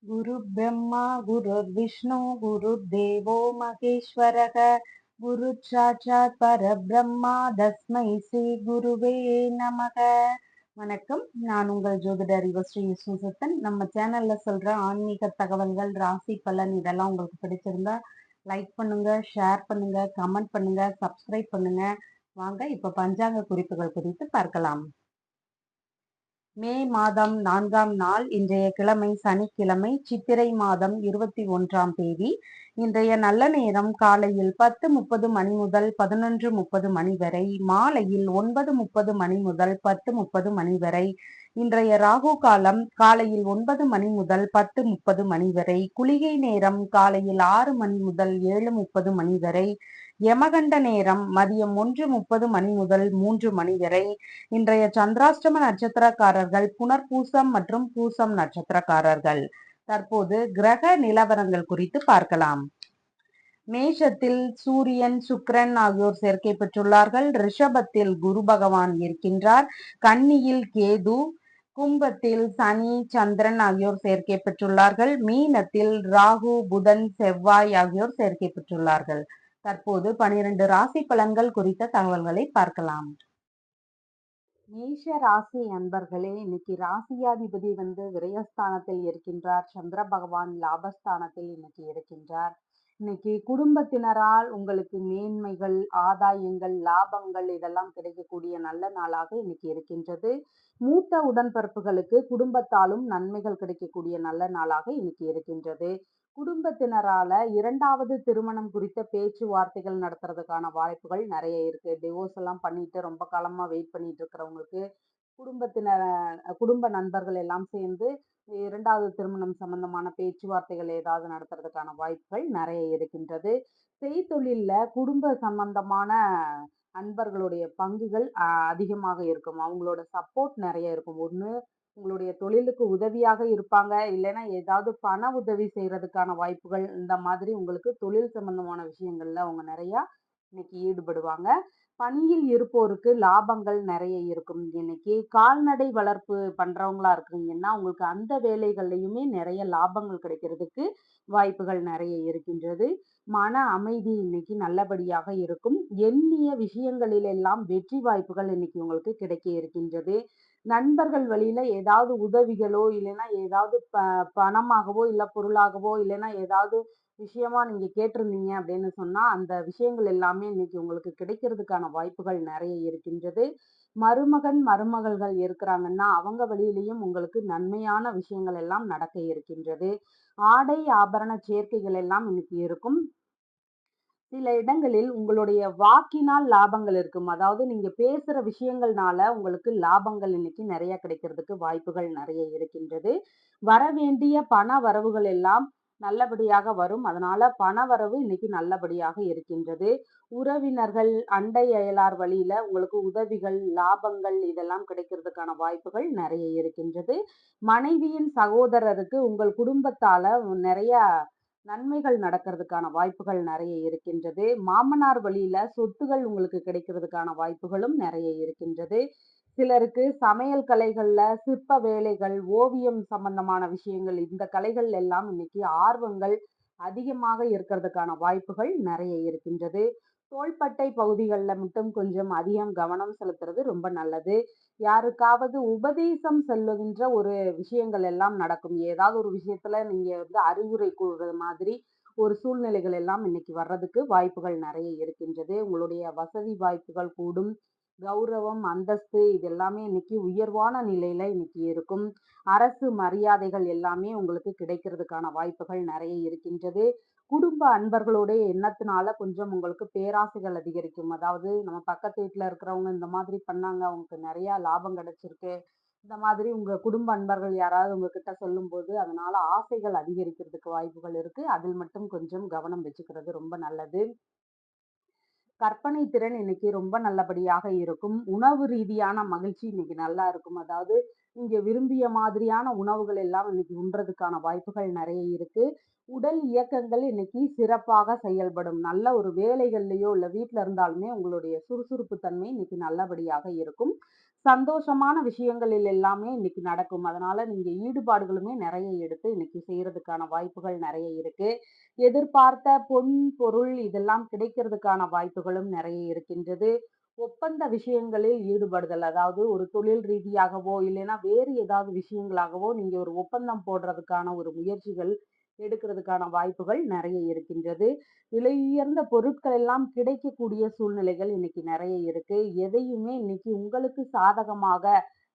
गुरु ब्रह्मा गुरुर्विष्णु गुरुर्देवो महेश्वरः गुरु சாட்சாத் பரபிரம்மா தஸ்மை ஸ்ரீ குருவே நமக. வணக்கம். நான் உங்கள் ஜோதிடர் ஸ்ரீ விஷ்ணுசத்தன். நம்ம சேனல்ல சொல்ற ஆன்மீக தகவல்கள், ராசி பலன் இதெல்லாம் உங்களுக்கு பிடிச்சிருந்தா லைக் பண்ணுங்க, ஷேர் பண்ணுங்க, கமெண்ட் பண்ணுங்க, சப்ஸ்கிரைப் பண்ணுங்க. வாங்க இப்ப பஞ்சாங்க குறிப்புகள் குறித்து பார்க்கலாம். மே மாதம் 4ஆம் நாள், இன்றைய கிழமை சனிக்கிழமை, சித்திரை மாதம் 21ஆம் தேதி. இன்றைய நல்ல நேரம் காலையில் 10:30 மணி முதல் 11:30 மணி வரை, மாலையில் 9:30 மணி முதல் 10:30 மணி வரை. இன்றைய ராகு காலம் காலையில் 9 மணி முதல் 10:30 மணி வரை, குளிகை நேரம் காலையில் 6 மணி முதல் 7:30 மணி வரை, யமகண்ட நேரம் மதியம் 1:30 மணி முதல் 3 மணி வரை. இன்றைய சந்திராஷ்டம நட்சத்திரக்காரர்கள் புனர்பூசம் மற்றும் பூசம் நட்சத்திரக்காரர்கள். தற்போது கிரக நிலவரங்கள் குறித்து பார்க்கலாம். மேஷத்தில் சூரியன், சுக்கிரன் ஆகியோர் சேர்க்கை பெற்றுள்ளார்கள். ரிஷபத்தில் குரு பகவான் இருக்கின்றார். கன்னியில் கேது, கும்பத்தில் சனி, சந்திரன் ஆகியோர் சேர்க்கை பெற்றுள்ளார்கள். மீனத்தில் ராகு, புதன், செவ்வாய் ஆகியோர் சேர்க்கை பெற்றுள்ளார்கள். தற்போது 12 ராசி பலன்கள் குறித்த தகவல்களை பார்க்கலாம். மேஷ ராசி அன்பர்களே, இன்னைக்கு ராசியாதிபதி விரயஸ்தானத்தில் இருக்கின்றார். சந்திர பகவான் லாபஸ்தானத்தில் இன்னைக்கு இருக்கின்றார். இன்னைக்கு குடும்பத்தினரால் உங்களுக்கு மேன்மைகள், ஆதாயங்கள், லாபங்கள் இதெல்லாம் கிடைக்கக்கூடிய நல்ல நாளாக இன்னைக்கு இருக்கின்றது. மூத்த உடன்பிறப்புகளுக்கு குடும்பத்தாலும் நன்மைகள் கிடைக்கக்கூடிய நல்ல நாளாக இன்னைக்கு இருக்கின்றது. குடும்பத்தினரால 2வது திருமணம் குறித்த பேச்சுவார்த்தைகள் நடத்துறதுக்கான வாய்ப்புகள் நிறைய இருக்கு. டிவோர்ஸ் எல்லாம் பண்ணிட்டு ரொம்ப காலமா வெயிட் பண்ணிட்டு இருக்கிறவங்களுக்கு குடும்பத்தினர் குடும்ப நண்பர்கள் எல்லாம் சேர்ந்து 2வது திருமணம் சம்பந்தமான பேச்சுவார்த்தைகள் ஏதாவது நடத்துறதுக்கான வாய்ப்புகள் நிறைய இருக்கின்றது. செய்தொழில்ல குடும்ப சம்பந்தமான அன்பர்களுடைய பங்குகள் அதிகமாக இருக்கும். அவங்களோட சப்போர்ட் நிறைய இருக்கும். ஒண்ணு உங்களுடைய தொழிலுக்கு உதவியாக இருப்பாங்க, இல்லைன்னா ஏதாவது பண உதவி செய்யறதுக்கான வாய்ப்புகள், இந்த மாதிரி உங்களுக்கு தொழில் சம்பந்தமான விஷயங்கள்ல அவங்க நிறைய இன்னைக்கு ஈடுபடுவாங்க. பணியில் இருப்போருக்கு லாபங்கள் நிறைய இருக்கும். இன்னைக்கு கால்நடை வளர்ப்பு பண்றவங்களா இருக்கீங்கன்னா உங்களுக்கு அந்த வேலைகள்லயுமே நிறைய லாபங்கள் கிடைக்கிறதுக்கு வாய்ப்புகள் நிறைய இருக்கின்றது. மன அமைதி இன்னைக்கு நல்லபடியாக இருக்கும். எண்ணிய விஷயங்களில் எல்லாம் வெற்றி வாய்ப்புகள் இன்னைக்கு உங்களுக்கு கிடைக்க இருக்கின்றது. நண்பர்கள் வழியில ஏதாவது உதவிகளோ, இல்லைன்னா ஏதாவது பணமாகவோ, இல்ல பொருளாகவோ, இல்லைன்னா ஏதாவது விஷயமா நீங்க கேட்டிருந்தீங்க அப்படின்னு சொன்னா, அந்த விஷயங்கள் எல்லாமே இன்னைக்கு உங்களுக்கு கிடைக்கிறதுக்கான வாய்ப்புகள் நிறைய இருக்கின்றது. மருமகன், மருமகள்கள் இருக்கிறாங்கன்னா, அவங்க வழியிலயும் உங்களுக்கு நன்மையான விஷயங்கள் எல்லாம் நடக்க இருக்கின்றது. ஆடை, ஆபரண சேர்க்கைகள் எல்லாம் இன்னைக்கு இருக்கும். சில இடங்களில் உங்களுடைய வாக்கினால் லாபங்கள் இருக்கும். அதாவது நீங்க பேசுற விஷயங்கள்னால உங்களுக்கு லாபங்கள் இன்னைக்கு நிறைய கிடைக்கிறதுக்கு வாய்ப்புகள் நிறைய இருக்கின்றது. வரவேண்டிய பண வரவுகள் எல்லாம் நல்லபடியாக வரும். அதனால பண வரவு இன்னைக்கு நல்லபடியாக இருக்கின்றது. உறவினர்கள், அண்டை அயலார் வழியில உங்களுக்கு உதவிகள், லாபங்கள் இதெல்லாம் கிடைக்கிறதுக்கான வாய்ப்புகள் நிறைய இருக்கின்றது. மனைவியின் சகோதரருக்கு உங்கள் குடும்பத்தால நிறைய நன்மைகள் நடக்கிறதுக்கான வாய்ப்புகள் நிறைய இருக்கின்றது. மாமனார் வழியில சொத்துகள் உங்களுக்கு கிடைக்கிறதுக்கான வாய்ப்புகளும் நிறைய இருக்கின்றது. சிலருக்கு சமையல் கலைகள்ல சிற்ப வேலைகள், ஓவியம் சம்பந்தமான விஷயங்கள், இந்த கலைகள் எல்லாம் இன்னைக்கு ஆர்வங்கள் அதிகமாக இருக்கிறதுக்கான வாய்ப்புகள் நிறைய இருக்கின்றது. தோள்பட்டை பகுதிகளில் மட்டும் கொஞ்சம் அதிகம் கவனம் செலுத்துறது ரொம்ப நல்லது. யாருக்காவது உபதேசம் செல்லுகின்ற ஒரு விஷயங்கள் எல்லாம் நடக்கும். ஏதாவது ஒரு விஷயத்துல நீங்க அறிவுரை கூறுறது மாதிரி ஒரு சூழ்நிலைகள் எல்லாம் இன்னைக்கு வர்றதுக்கு வாய்ப்புகள் நிறைய இருக்கின்றது. உங்களுடைய வசதி வாய்ப்புகள் கூடும். கௌரவம், அந்தஸ்து இது எல்லாமே இன்னைக்கு உயர்வான நிலையில இன்னைக்கு இருக்கும். அரசு மரியாதைகள் எல்லாமே உங்களுக்கு கிடைக்கிறதுக்கான வாய்ப்புகள் நிறைய இருக்கின்றது. குடும்ப அன்பர்களுடைய எண்ணத்தினால கொஞ்சம் உங்களுக்கு பேராசைகள் அதிகரிக்கும். அதாவது நம்ம பக்கத்து வீட்டுல இருக்கிறவங்க இந்த மாதிரி பண்ணாங்க, அவங்களுக்கு நிறைய லாபம் கிடைச்சிருக்கு. இந்த மாதிரி உங்க குடும்ப அன்பர்கள் யாராவது உங்ககிட்ட சொல்லும்போது, அதனால ஆசைகள் அதிகரிக்கிறதுக்கு வாய்ப்புகள் இருக்கு. அதில் மட்டும் கொஞ்சம் கவனம் வச்சுக்கிறது ரொம்ப நல்லது. கற்பனை திறன் இன்னைக்கு ரொம்ப நல்லபடியாக இருக்கும். உணவு ரீதியான மகிழ்ச்சி இன்னைக்கு நல்லா இருக்கும். அதாவது நீங்க விரும்பிய மாதிரியான உணவுகள் எல்லாம் இன்னைக்கு உண்றதுக்கான வாய்ப்புகள் நிறைய இருக்கு. உடல் இயக்கங்கள் இன்னைக்கு சிறப்பாக செயல்படும். நல்ல ஒரு வேலைகள்லயோ, இல்ல வீட்ல இருந்தாலுமே உங்களுடைய சுறுசுறுப்பு தன்மை இன்னைக்கு நல்லபடியாக இருக்கும். சந்தோஷமான விஷயங்களில் எல்லாமே இன்னைக்கு நடக்கும். அதனால நீங்க ஈடுபாடுகளுமே நெறைய எடுத்து இன்னைக்கு செய்றதுக்கான வாய்ப்புகள் நெறைய இருக்கு. எதிர்பார்த்த பொன், பொருள் இதெல்லாம் கிடைக்கிறதுக்கான வாய்ப்புகளும் நெறைய இருக்கின்றது. ஒப்பந்த விஷயங்களில் ஈடுபடுதல், அதாவது ஒரு தொழில் ரீதியாகவோ, இல்லைன்னா வேறு ஏதாவது விஷயங்களாகவோ நீங்க ஒரு ஒப்பந்தம் போடுறதுக்கான ஒரு முயற்சிகள் எடுக்கிறதுக்கான வாய்ப்புகள் நெறைய இருக்கின்றது. விலை உயர்ந்த பொருட்கள் எல்லாம் கிடைக்கக்கூடிய சூழ்நிலைகள் இன்னைக்கு நெறைய இருக்கு. எதையுமே இன்னைக்கு உங்களுக்கு சாதகமாக,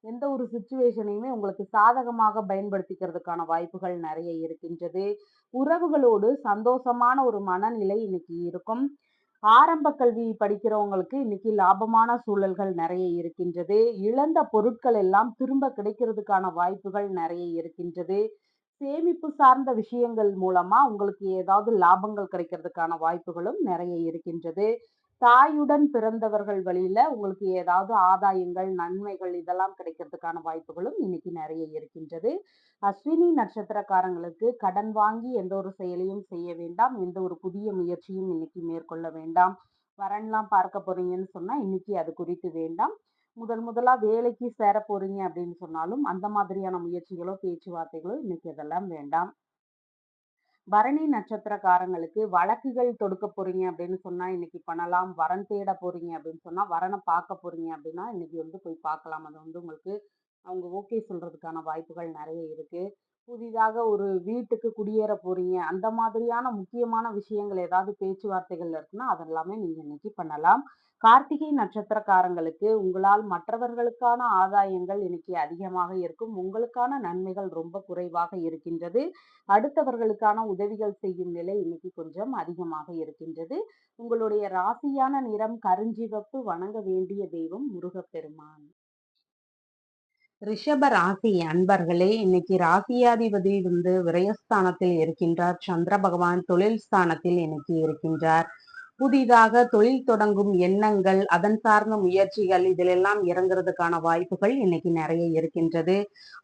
எந்த ஒரு சிச்சுவேஷனையுமே உங்களுக்கு சாதகமாக பயன்படுத்திக்கிறதுக்கான வாய்ப்புகள் நெறைய இருக்கின்றது. உறவுகளோடு சந்தோஷமான ஒரு மனநிலை இன்னைக்கு இருக்கும். ஆரம்ப கல்வி படிக்கிறவங்களுக்கு இன்னைக்கு லாபமான சூழல்கள் நெறைய இருக்கின்றது. இழந்த பொருட்கள் எல்லாம் திரும்ப கிடைக்கிறதுக்கான வாய்ப்புகள் நெறைய இருக்கின்றது. சேமிப்பு சார்ந்த விஷயங்கள் மூலமா உங்களுக்கு ஏதாவது லாபங்கள் கிடைக்கிறதுக்கான வாய்ப்புகளும் நெறைய இருக்கின்றது. தாயுடன் பிறந்தவர்கள் வழியில உங்களுக்கு ஏதாவது ஆதாயங்கள், நன்மைகள் இதெல்லாம் கிடைக்கிறதுக்கான வாய்ப்புகளும் இன்னைக்கு நெறைய இருக்கின்றது. அஸ்வினி நட்சத்திரக்காரங்களுக்கு கடன் வாங்கி எந்த ஒரு செயலையும் செய்ய வேண்டாம். எந்த ஒரு புதிய முயற்சியும் இன்னைக்கு மேற்கொள்ள வேண்டாம். வரன்லாம் பார்க்க போறீங்கன்னு சொன்னா இன்னைக்கு அது குறித்து வேண்டாம். முதலா வேலைக்கு சேர போறீங்க அப்படின்னு சொன்னாலும், அந்த மாதிரியான முயற்சிகளோ, பேச்சுவார்த்தைகளோ இன்னைக்கு அதெல்லாம் வேண்டாம். பரணி நட்சத்திரக்காரங்களுக்கு வழக்குகள் தொடுக்க போறீங்க அப்படின்னு சொன்னா இன்னைக்கு பண்ணலாம். வரன் தேட போறீங்க அப்படின்னு சொன்னா, வரன பார்க்க போறீங்க அப்படின்னா, இன்னைக்கு போய் பார்க்கலாம். அது உங்களுக்கு அவங்க ஓகே சொல்றதுக்கான வாய்ப்புகள் நெறைய இருக்கு. புதிதாக ஒரு வீட்டுக்கு குடியேற போறீங்க. அந்த மாதிரியான முக்கியமான விஷயங்கள் ஏதாவது பேச்சுவார்த்தைகள்ல இருக்குன்னா, அதெல்லாமே நீங்க இன்னைக்கு பண்ணலாம். கார்த்திகை நட்சத்திரக்காரங்களுக்கு உங்களால் மற்றவர்களுக்கான ஆதாயங்கள் இன்னைக்கு அதிகமாக இருக்கும். உங்களுக்கான நன்மைகள் ரொம்ப குறைவாக இருக்கின்றது. அடுத்தவர்களுக்கான உதவிகள் செய்யும் நிலை இன்னைக்கு கொஞ்சம் அதிகமாக இருக்கின்றது. உங்களுடைய ராசியான நிறம் கருஞ்சிவப்பு. வணங்க வேண்டிய தெய்வம் முருகப்பெருமான். ரிஷப ராசி அன்பர்களே, இன்னைக்கு ராசியாதிபதி விரயஸ்தானத்தில் இருக்கின்றார். சந்திர பகவான் தொழில் ஸ்தானத்தில் இன்னைக்கு இருக்கின்றார். புதிதாக தொழில் தொடங்கும் எண்ணங்கள், அதன் சார்ந்த முயற்சிகள் இதிலெல்லாம் இறங்குறதுக்கான வாய்ப்புகள் இன்னைக்கு நெறைய இருக்கின்றது.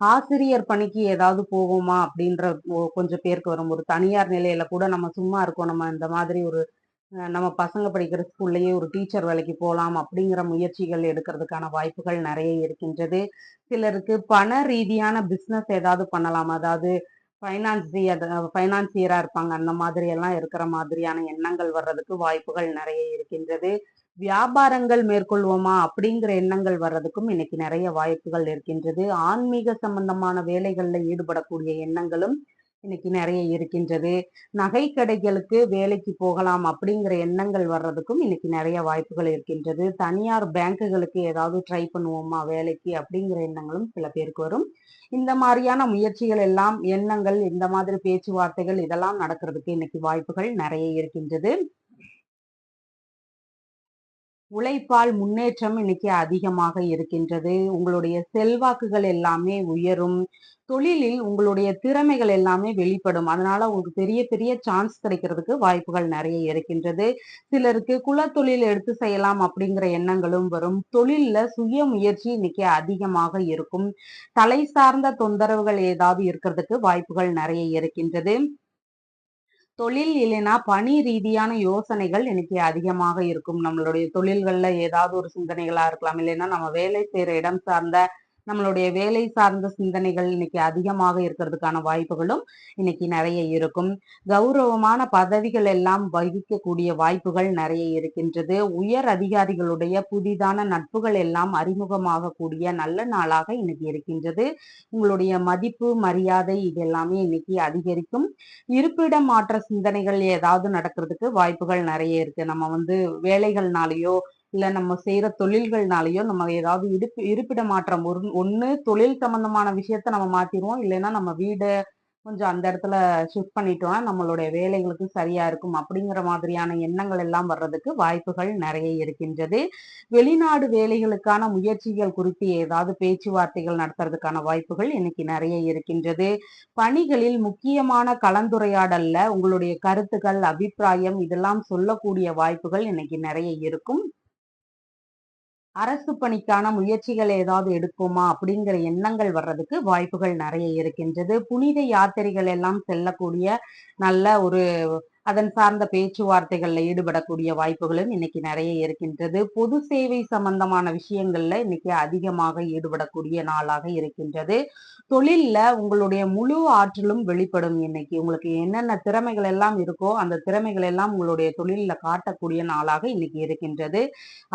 ஆசிரியர் பணிக்கு ஏதாவது போவோமா அப்படின்ற கொஞ்சம் பேருக்கு வரும். ஒரு தனியார் நிலையில கூட நம்ம சும்மா இருக்கோம். நம்ம இந்த மாதிரி ஒரு நம்ம பசங்க படிக்கிற ஸ்கூல்லயே ஒரு டீச்சர் வேலைக்கு போலாம் அப்படிங்கிற முயற்சிகள் எடுக்கிறதுக்கான வாய்ப்புகள் நெறைய இருக்கின்றது. சிலருக்கு பண ரீதியான பிசினஸ் ஏதாவது பண்ணலாம். அதாவது ஃபைனான்சியரா இருப்பாங்க. அந்த மாதிரி எல்லாம் இருக்கிற மாதிரியான எண்ணங்கள் வர்றதுக்கு வாய்ப்புகள் நெறைய இருக்கின்றது. வியாபாரங்கள் மேற்கொள்வோமா அப்படிங்கிற எண்ணங்கள் வர்றதுக்கும் இன்னைக்கு நெறைய வாய்ப்புகள் இருக்கின்றது. ஆன்மீக சம்பந்தமான வேலைகள்ல ஈடுபடக்கூடிய எண்ணங்களும் இன்னைக்கு நெறைய இருக்கின்றது. நகை கடைகளுக்கு வேலைக்கு போகலாம் அப்படிங்கிற எண்ணங்கள் வர்றதுக்கும் இன்னைக்கு நெறைய வாய்ப்புகள் இருக்கின்றது. தனியார் பேங்குகளுக்கு ஏதாவது ட்ரை பண்ணுவோமா வேலைக்கு அப்படிங்கிற எண்ணங்களும் சில பேருக்கு வரும். இந்த மாதிரியான முயற்சிகள் எல்லாம், எண்ணங்கள், இந்த மாதிரி பேச்சுவார்த்தைகள் இதெல்லாம் நடக்கிறதுக்கு இன்னைக்கு வாய்ப்புகள் நெறைய இருக்கின்றது. உழைப்பால் முன்னேற்றம் இன்னைக்கு அதிகமாக இருக்கின்றது. உங்களுடைய செல்வாக்குகள் எல்லாமே உயரும். தொழிலில் உங்களுடைய திறமைகள் எல்லாமே வெளிப்படும். அதனால உங்களுக்கு பெரிய பெரிய சான்ஸ் கிடைக்கிறதுக்கு வாய்ப்புகள் நெறைய இருக்கின்றது. சிலருக்கு குலத்தொழில் எடுத்து செய்யலாம் அப்படிங்கிற எண்ணங்களும் வரும். தொழில்ல சுய முயற்சி இன்னைக்கு அதிகமாக இருக்கும். தலை சார்ந்த தொந்தரவுகள் ஏதாவது இருக்கிறதுக்கு வாய்ப்புகள் நெறைய இருக்கின்றது. தொழில் இல்லைன்னா பணி ரீதியான யோசனைகள் இன்னைக்கு அதிகமாக இருக்கும். நம்மளுடைய தொழில்கள்ல ஏதாவது ஒரு சிந்தனைகளா இருக்கலாம். இல்லைன்னா நம்ம வேலை செய்யற இடம் சார்ந்த நம்மளுடைய வேலை சார்ந்த சிந்தனைகள் இன்னைக்கு அதிகமாக இருக்கிறதுக்கான வாய்ப்புகளும் இன்னைக்கு நெறைய இருக்கும். கௌரவமான பதவிகள் எல்லாம் வகிக்கக்கூடிய வாய்ப்புகள் நெறைய இருக்கின்றது. உயர் அதிகாரிகளுடைய புதிதான நட்புகள் எல்லாம் அறிமுகமாகக்கூடிய நல்ல நாளாக இன்னைக்கு இருக்கின்றது. உங்களுடைய மதிப்பு, மரியாதை இது எல்லாமே இன்னைக்கு அதிகரிக்கும். இருப்பிட மாற்ற சிந்தனைகள் ஏதாவது நடக்கிறதுக்கு வாய்ப்புகள் நெறைய இருக்கு. நம்ம வேலைகள்னாலயோ, இல்ல நம்ம செய்யற தொழில்கள்னாலயோ நம்ம ஏதாவது இருப்பிட மாற்றம் ஒண்ணு தொழில் சம்பந்தமான விஷயத்த நம்ம மாத்திருவோம். இல்லைன்னா நம்ம வீட கொஞ்சம் அந்த இடத்துல ஷிஃப்ட் பண்ணிட்டோம்னா நம்மளுடைய வேலைகளுக்கு சரியா இருக்கும் அப்படிங்கிற மாதிரியான எண்ணங்கள் எல்லாம் வர்றதுக்கு வாய்ப்புகள் நெறைய இருக்கின்றது. வெளிநாடு வேலைகளுக்கான முயற்சிகள் குறித்து ஏதாவது பேச்சுவார்த்தைகள் நடத்துறதுக்கான வாய்ப்புகள் இன்னைக்கு நெறைய இருக்கின்றது. பணிகளில் முக்கியமான கலந்துரையாடல்ல உங்களுடைய கருத்துக்கள், அபிப்பிராயம் இதெல்லாம் சொல்லக்கூடிய வாய்ப்புகள் இன்னைக்கு நெறைய இருக்கும். அரசு பணிக்கான முயற்சிகள் ஏதாவது எடுப்போமா அப்படிங்கிற எண்ணங்கள் வர்றதுக்கு வாய்ப்புகள் நெறைய இருக்கின்றது. புனித யாத்திரைகள் எல்லாம் செல்லக்கூடிய நல்ல ஒரு அதன் சார்ந்த பேச்சுவார்த்தைகள்ல ஈடுபடக்கூடிய வாய்ப்புகளும் இன்னைக்கு நிறைய இருக்கின்றது. பொது சேவை சம்பந்தமான விஷயங்கள்ல இன்னைக்கு அதிகமாக ஈடுபடக்கூடிய நாளாக இருக்கின்றது. தொழில்ல உங்களுடைய முழு ஆற்றலும் வெளிப்படும். இன்னைக்கு உங்களுக்கு என்னென்ன திறமைகள் எல்லாம் இருக்கோ அந்த திறமைகள் எல்லாம் உங்களுடைய தொழில்ல காட்டக்கூடிய நாளாக இன்னைக்கு இருக்கின்றது.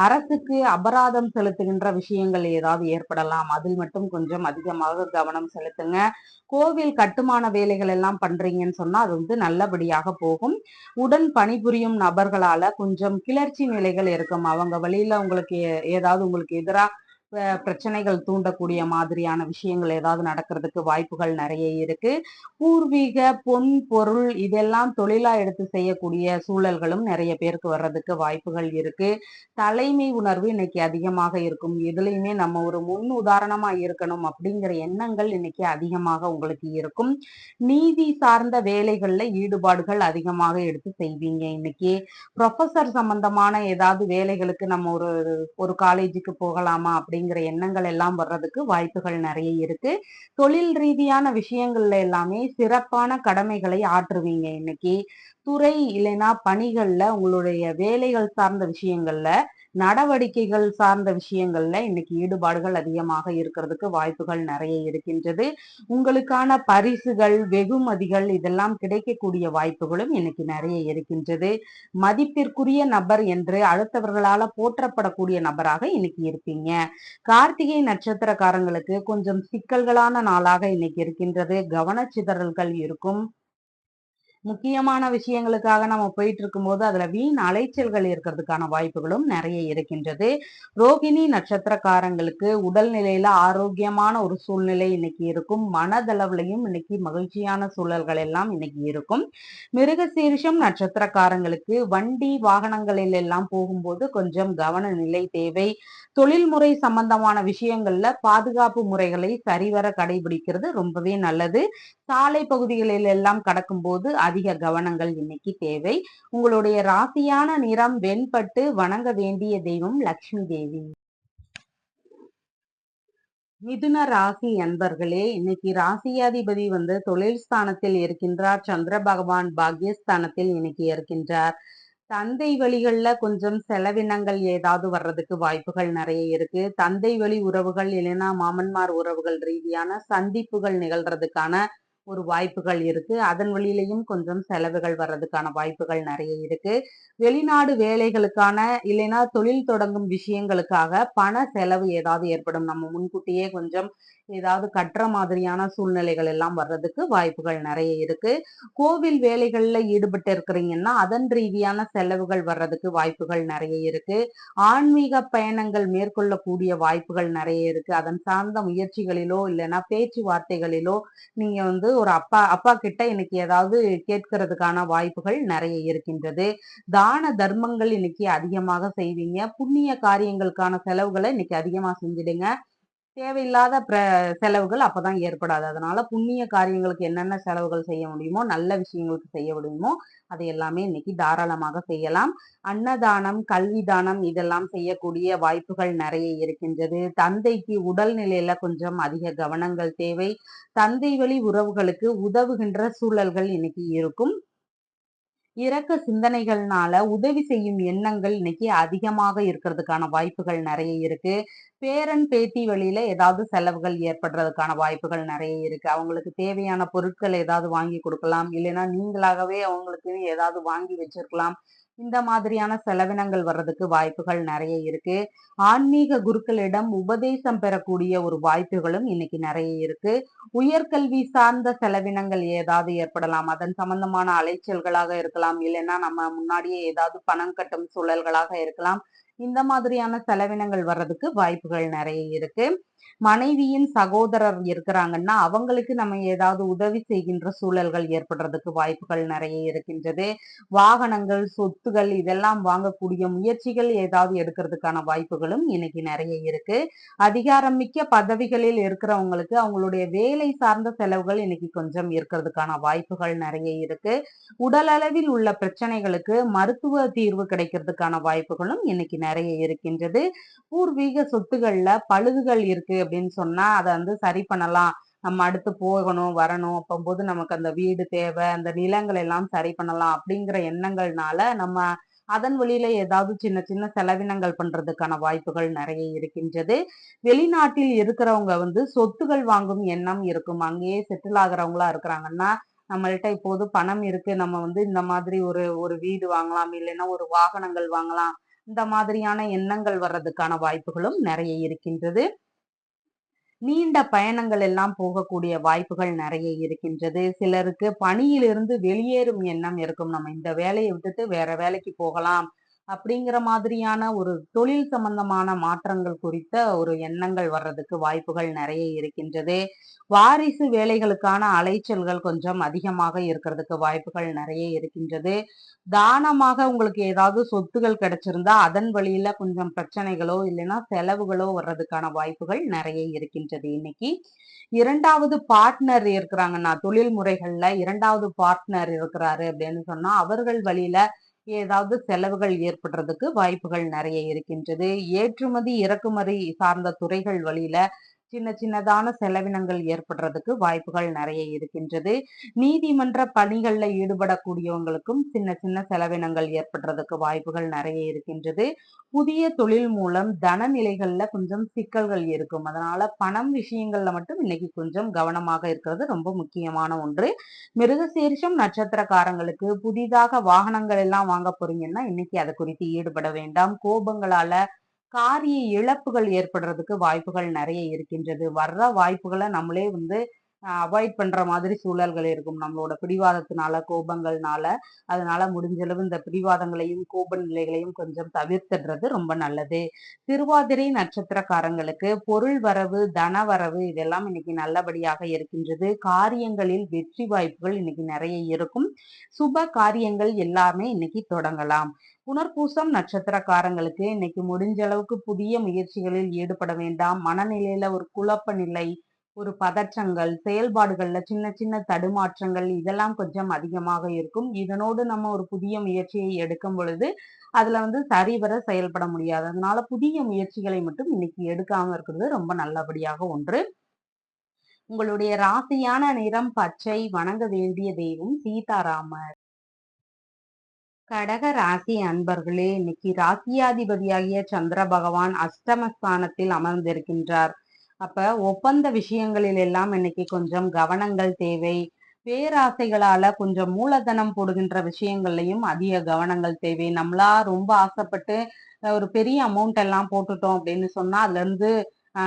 அரசுக்கு அபராதம் செலுத்துகின்ற விஷயங்கள் ஏதாவது ஏற்படலாம். அதில் மட்டும் கொஞ்சம் அதிகமாக கவனம் செலுத்துங்க. கோவில் கட்டுமான வேலைகள் எல்லாம் பண்றீங்கன்னு சொன்னா அது நல்லபடியாக போகும். உடன் பணிபுரியும் நபர்களால கொஞ்சம் கிளர்ச்சி நிலைகள் இருக்கும். அவங்க வழியில உங்களுக்கு ஏதாவது உங்களுக்கு எதிரா பிரச்சனைகள் தூண்டக்கூடிய மாதிரியான விஷயங்கள் ஏதாவது நடக்கிறதுக்கு வாய்ப்புகள் நிறைய இருக்கு. பூர்வீக பொன் பொருள் இதெல்லாம் தொழிலா எடுத்து செய்யக்கூடிய சூழல்களும் நிறைய பேருக்கு வர்றதுக்கு வாய்ப்புகள் இருக்கு. தலைமை உணர்வு இன்னைக்கு அதிகமாக இருக்கும். எதுலையுமே நம்ம ஒரு முன் உதாரணமா இருக்கணும் அப்படிங்கிற எண்ணங்கள் இன்னைக்கு அதிகமாக உங்களுக்கு இருக்கும். நீதி சார்ந்த வேலைகள்ல ஈடுபாடுகள் அதிகமாக எடுத்து செய்வீங்க. இன்னைக்கு ப்ரொஃபசர் சம்பந்தமான ஏதாவது வேலைகளுக்கு நம்ம ஒரு ஒரு காலேஜுக்கு போகலாமா அப்படிங்கிற எண்ணங்கள் எல்லாம் வர்றதுக்கு வாய்ப்புகள் நிறைய இருக்கு. தொழில் ரீதியான விஷயங்கள்ல எல்லாமே சிறப்பான கடமைகளை ஆற்றுவீங்க. இன்னைக்கு துறை இல்லைன்னா பணிகள்ல உங்களுடைய வேலைகள் சார்ந்த விஷயங்கள்ல நடவடிக்கைகள் சார்ந்த விஷயங்கள்ல இன்னைக்கு ஈடுபாடுகள் அதிகமாக இருக்கிறதுக்கு வாய்ப்புகள் நிறைய இருக்கின்றது. உங்களுக்கான பரிசுகள் வெகுமதிகள் இதெல்லாம் கிடைக்கக்கூடிய வாய்ப்புகளும் இன்னைக்கு நிறைய இருக்கின்றது. மதிப்பிற்குரிய நபர் என்று அடுத்தவர்களால போற்றப்படக்கூடிய நபராக இன்னைக்கு இருப்பீங்க. கார்த்திகை நட்சத்திரக்காரங்களுக்கு கொஞ்சம் சிக்கல்களான நாளாக இன்னைக்கு இருக்கின்றது. கவனச்சிதறல்கள் இருக்கும். முக்கியமான விஷயங்களுக்காக நம்ம போயிட்டு இருக்கும்போது அதுல வீண் அலைச்சல்கள் இருக்கிறதுக்கான வாய்ப்புகளும் நிறைய இருக்கின்றது. ரோகிணி நட்சத்திரக்காரங்களுக்கு உடல்நிலையில ஆரோக்கியமான ஒரு சூழ்நிலை இன்னைக்கு இருக்கும். மனதளவுலையும் இன்னைக்கு மகிழ்ச்சியான சூழல்கள் எல்லாம் இன்னைக்கு இருக்கும். மிருகசீரிஷம் நட்சத்திரக்காரங்களுக்கு வண்டி வாகனங்களில் எல்லாம் போகும்போது கொஞ்சம் கவன நிலை தேவை. தொழில்முறை சம்பந்தமான விஷயங்கள்ல பாதுகாப்பு முறைகளை சரிவர கடைபிடிக்கிறது ரொம்பவே நல்லது. சாலை பகுதிகளில் எல்லாம் கடக்கும்போது அதிக கவனங்கள் இன்னைக்கு தேவை. உங்களுடைய ராசியான நிறம் வெண்பட்டு. வணங்க வேண்டிய தெய்வம் லட்சுமி தேவி. மிதுன ராசி அன்பர்களே, இன்னைக்கு ராசியாதிபதி தொழில் ஸ்தானத்தில் இருக்கின்றார். சந்திர பகவான் பாக்யஸ்தானத்தில் இன்னைக்கு இருக்கின்றார். தந்தை வழிகள்ல கொஞ்சம் செலவினங்கள் ஏதாவது வர்றதுக்கு வாய்ப்புகள் நிறைய இருக்கு. தந்தை வழி உறவுகள் இல்லைன்னா மாமன்மார் உறவுகள் ரீதியான சந்திப்புகள் நிகழ்றதுக்கான ஒரு வாய்ப்புகள் இருக்கு. அதன் வழியிலையும் கொஞ்சம் செலவுகள் வர்றதுக்கான வாய்ப்புகள் நிறைய இருக்கு. வெளிநாடு வேலைகளுக்கான இல்லைன்னா தொழில் தொடங்கும் விஷயங்களுக்காக பண செலவு ஏதாவது ஏற்படும். நம்ம முன்கூட்டியே கொஞ்சம் ஏதாவது கட்டுற மாதிரியான சூழ்நிலைகள் எல்லாம் வர்றதுக்கு வாய்ப்புகள் நிறைய இருக்கு. கோவில் வேலைகள்ல ஈடுபட்டு இருக்கிறீங்கன்னா அதன் ரீதியான செலவுகள் வர்றதுக்கு வாய்ப்புகள் நிறைய இருக்கு. ஆன்மீக பயணங்கள் மேற்கொள்ளக்கூடிய வாய்ப்புகள் நிறைய இருக்கு. அதன் சார்ந்த முயற்சிகளிலோ இல்லைன்னா பேச்சுவார்த்தைகளிலோ நீங்க ஒரு அப்பா அப்பா கிட்ட இன்னைக்கு ஏதாவது கேட்கறதுக்கான வாய்ப்புகள் நிறைய இருக்கின்றது. தான தர்மங்கள் இன்னைக்கு அதிகமாக செய்வீங்க. புண்ணிய காரியங்களுக்கான செலவுகளை இன்னைக்கு அதிகமா செஞ்சிடுங்க. தேவையில்லாத செலவுகள் அப்பதான் ஏற்படாது. அதனால புண்ணிய காரியங்களுக்கு என்னென்ன செலவுகள் செய்ய முடியுமோ, நல்ல விஷயங்களுக்கு செய்ய முடியுமோ அதை எல்லாமே இன்னைக்கு தாராளமாக செய்யலாம். அன்னதானம், கல்வி தானம் இதெல்லாம் செய்யக்கூடிய வாய்ப்புகள் நிறைய இருக்கின்றது. தந்தைக்கு உடல் நிலையில கொஞ்சம் அதிக கவனங்கள் தேவை. தந்தை வழி உறவுகளுக்கு உதவுகின்ற சூழல்கள் இன்னைக்கு இருக்கும். இரக்க சிந்தனைகள்னால உதவி செய்யும் எண்ணங்கள் இன்னைக்கு அதிகமாக இருக்கிறதுக்கான வாய்ப்புகள் நிறைய இருக்கு. பேரன் பேத்தி வழியில ஏதாவது செலவுகள் ஏற்படுறதுக்கான வாய்ப்புகள் நிறைய இருக்கு. அவங்களுக்கு தேவையான பொருட்கள் ஏதாவது வாங்கி கொடுக்கலாம். இல்லைன்னா நீங்களாகவே அவங்களுக்கு ஏதாவது வாங்கி வச்சிருக்கலாம். இந்த மாதிரியான செலவினங்கள் வர்றதுக்கு வாய்ப்புகள் நிறைய இருக்கு. ஆன்மீக குருக்களிடம் உபதேசம் பெறக்கூடிய ஒரு வாய்ப்புகளும் இன்னைக்கு நிறைய இருக்கு. உயர்கல்வி சார்ந்த செலவினங்கள் ஏதாவது ஏற்படலாம். அதன் சம்பந்தமான அலைச்சல்களாக இருக்கலாம். இல்லைன்னா நம்ம முன்னாடியே ஏதாவது பணம் கட்டும் சூழல்களாக இருக்கலாம். இந்த மாதிரியான செலவினங்கள் வர்றதுக்கு வாய்ப்புகள் நிறைய இருக்கு. மனைவியின் சகோதரர் இருக்கிறாங்கன்னா அவங்களுக்கு நம்ம ஏதாவது உதவி செய்கின்ற சூழல்கள் ஏற்படுறதுக்கு வாய்ப்புகள் நிறைய இருக்கின்றது. வாகனங்கள், சொத்துகள் இதெல்லாம் வாங்கக்கூடிய முயற்சிகள் ஏதாவது எடுக்கிறதுக்கான வாய்ப்புகளும் இன்னைக்கு நிறைய இருக்கு. அதிகாரம் மிக்க பதவிகளில் இருக்கிறவங்களுக்கு அவங்களுடைய வேலை சார்ந்த செலவுகள் இன்னைக்கு கொஞ்சம் இருக்கிறதுக்கான வாய்ப்புகள் நிறைய இருக்கு. உடல் அளவில் உள்ள பிரச்சனைகளுக்கு மருத்துவ தீர்வு கிடைக்கிறதுக்கான வாய்ப்புகளும் இன்னைக்கு நிறைய இருக்கின்றது. பூர்வீக சொத்துகள்ல பழுதுகள் இருக்கு அப்படின்னு சொன்னா அதை சரி பண்ணலாம் நம்ம அடுத்து போகணும் வரணும் அப்பம்போது நமக்கு அந்த வீடு தேவை, அந்த நிலங்கள் எல்லாம் சரி பண்ணலாம் அப்படிங்கிற எண்ணங்கள்னால நம்ம அதன் வழியில ஏதாவது சின்ன சின்ன செலவினங்கள் பண்றதுக்கான வாய்ப்புகள் நிறைய இருக்கின்றது. வெளிநாட்டில் இருக்கிறவங்க வந்து சொத்துகள் வாங்கும் எண்ணம் இருக்கும். அங்கேயே செட்டில் ஆகுறவங்களா இருக்கிறாங்கன்னா, நம்மள்ட்ட இப்போது பணம் இருக்கு. நம்ம வந்து இந்த மாதிரி ஒரு ஒரு வீடு வாங்கலாம், இல்லைன்னா ஒரு வாகனங்கள் வாங்கலாம். இந்த மாதிரியான எண்ணங்கள் வர்றதுக்கான வாய்ப்புகளும் நிறைய இருக்கின்றது. நீண்ட பயணங்கள் எல்லாம் போகக்கூடிய வாய்ப்புகள் நிறைய இருக்கின்றது. சிலருக்கு பணியிலிருந்து வெளியேறும் எண்ணம் இருக்கும். நம்ம இந்த வேலையை விட்டுட்டு வேற வேலைக்கு போகலாம். அப்படிங்கிற மாதிரியான ஒரு தொழில் சம்பந்தமான மாற்றங்கள் குறித்த ஒரு எண்ணங்கள் வர்றதுக்கு வாய்ப்புகள் நிறைய இருக்கின்றது. வாரிசு வேலைகளுக்கான அலைச்சல்கள் கொஞ்சம் அதிகமாக இருக்கிறதுக்கு வாய்ப்புகள் நிறைய இருக்கின்றது. தானமாக உங்களுக்கு ஏதாவது சொத்துகள் கிடைச்சிருந்தா அதன் வழியில கொஞ்சம் பிரச்சனைகளோ இல்லைன்னா செலவுகளோ வர்றதுக்கான வாய்ப்புகள் நிறைய இருக்கின்றது இன்னைக்கு. 2வது பார்ட்னர் இருக்கிறாங்கன்னா தொழில் முறைகள்ல 2வது பார்ட்னர் இருக்கிறாரு அப்படின்னு சொன்னா அவர்கள் வழியில ஏதாவது செலவுகள் ஏற்படுறதுக்கு வாய்ப்புகள் நிறைய இருக்கின்றது. ஏற்றுமதி இறக்குமதி சார்ந்த துறைகள் வழியில சின்ன சின்னதான செலவினங்கள் ஏற்படுறதுக்கு வாய்ப்புகள் நிறைய இருக்கின்றது. நீதிமன்ற பணிகள்ல ஈடுபடக்கூடியவங்களுக்கும் சின்ன சின்ன செலவினங்கள் ஏற்படுறதுக்கு வாய்ப்புகள் நிறைய இருக்கின்றது. புதிய தொழில் மூலம் தன நிலைகள்ல கொஞ்சம் சிக்கல்கள் இருக்கும். அதனால பணம் விஷயங்கள்ல மட்டும் இன்னைக்கு கொஞ்சம் கவனமாக இருக்கிறது ரொம்ப முக்கியமான ஒன்று. மிருகசீரிஷம் நட்சத்திரக்காரங்களுக்கு புதிதாக வாகனங்கள் எல்லாம் வாங்க போறீங்கன்னா இன்னைக்கு அதை குறித்து ஈடுபட வேண்டாம். கோபங்களால காரிய இழப்புகள் ஏற்படுறதுக்கு வாய்ப்புகள் நிறைய இருக்கின்றது. வர்ற வாய்ப்புகள நம்மளே வந்து அவாய்ட் பண்ற மாதிரி சூழல்கள் இருக்கும். நம்மளோட பிடிவாதத்தினால, கோபங்கள்னால. அதனால முடிஞ்ச அளவு இந்த பிடிவாதங்களையும், கோப நிலைகளையும் கொஞ்சம் தவிர்த்துடுறது ரொம்ப நல்லது. திருவாதிரை நட்சத்திரக்காரங்களுக்கு பொருள் வரவு, தன வரவு இதெல்லாம் இன்னைக்கு நல்லபடியாக இருக்கின்றது. காரியங்களில் வெற்றி வாய்ப்புகள் இன்னைக்கு நிறைய இருக்கும். சுப காரியங்கள் எல்லாமே இன்னைக்கு தொடங்கலாம். புனர்பூசம் நட்சத்திரக்காரங்களுக்கு இன்னைக்கு முடிஞ்ச அளவுக்கு புதிய முயற்சிகளில் ஈடுபட வேண்டாம். மனநிலையில ஒரு குழப்ப நிலை, ஒரு பதற்றங்கள், செயல்பாடுகள்ல சின்ன சின்ன தடுமாற்றங்கள் இதெல்லாம் கொஞ்சம் அதிகமாக இருக்கும். இதனோடு நம்ம ஒரு புதிய முயற்சியை எடுக்கும் பொழுது அதுல வந்து சரிவர செயல்பட முடியாது. அதனால புதிய முயற்சிகளை மட்டும் இன்னைக்கு எடுக்காம இருக்கிறது ரொம்ப நல்லபடியாக ஒன்று. உங்களுடைய ராசியான நிறம் பச்சை. வணங்க வேண்டிய தெய்வம் சீதாராமர். கடக ராசி அன்பர்களே, இன்னைக்கு ராசியாதிபதியாகிய சந்திர பகவான் அஷ்டமஸ்தானத்தில் அமர்ந்திருக்கின்றார். அப்ப ஒப்பந்த விஷயங்களில் எல்லாம் இன்னைக்கு கொஞ்சம் கவனங்கள் தேவை. பேராசைகளால கொஞ்சம் மூலதனம் போடுகின்ற விஷயங்கள்லயும் அதிக கவனங்கள் தேவை. நம்மளா ரொம்ப ஆசைப்பட்டு ஒரு பெரிய அமௌண்ட் எல்லாம் போட்டுட்டோம் அப்படின்னு சொன்னா அதுல இருந்து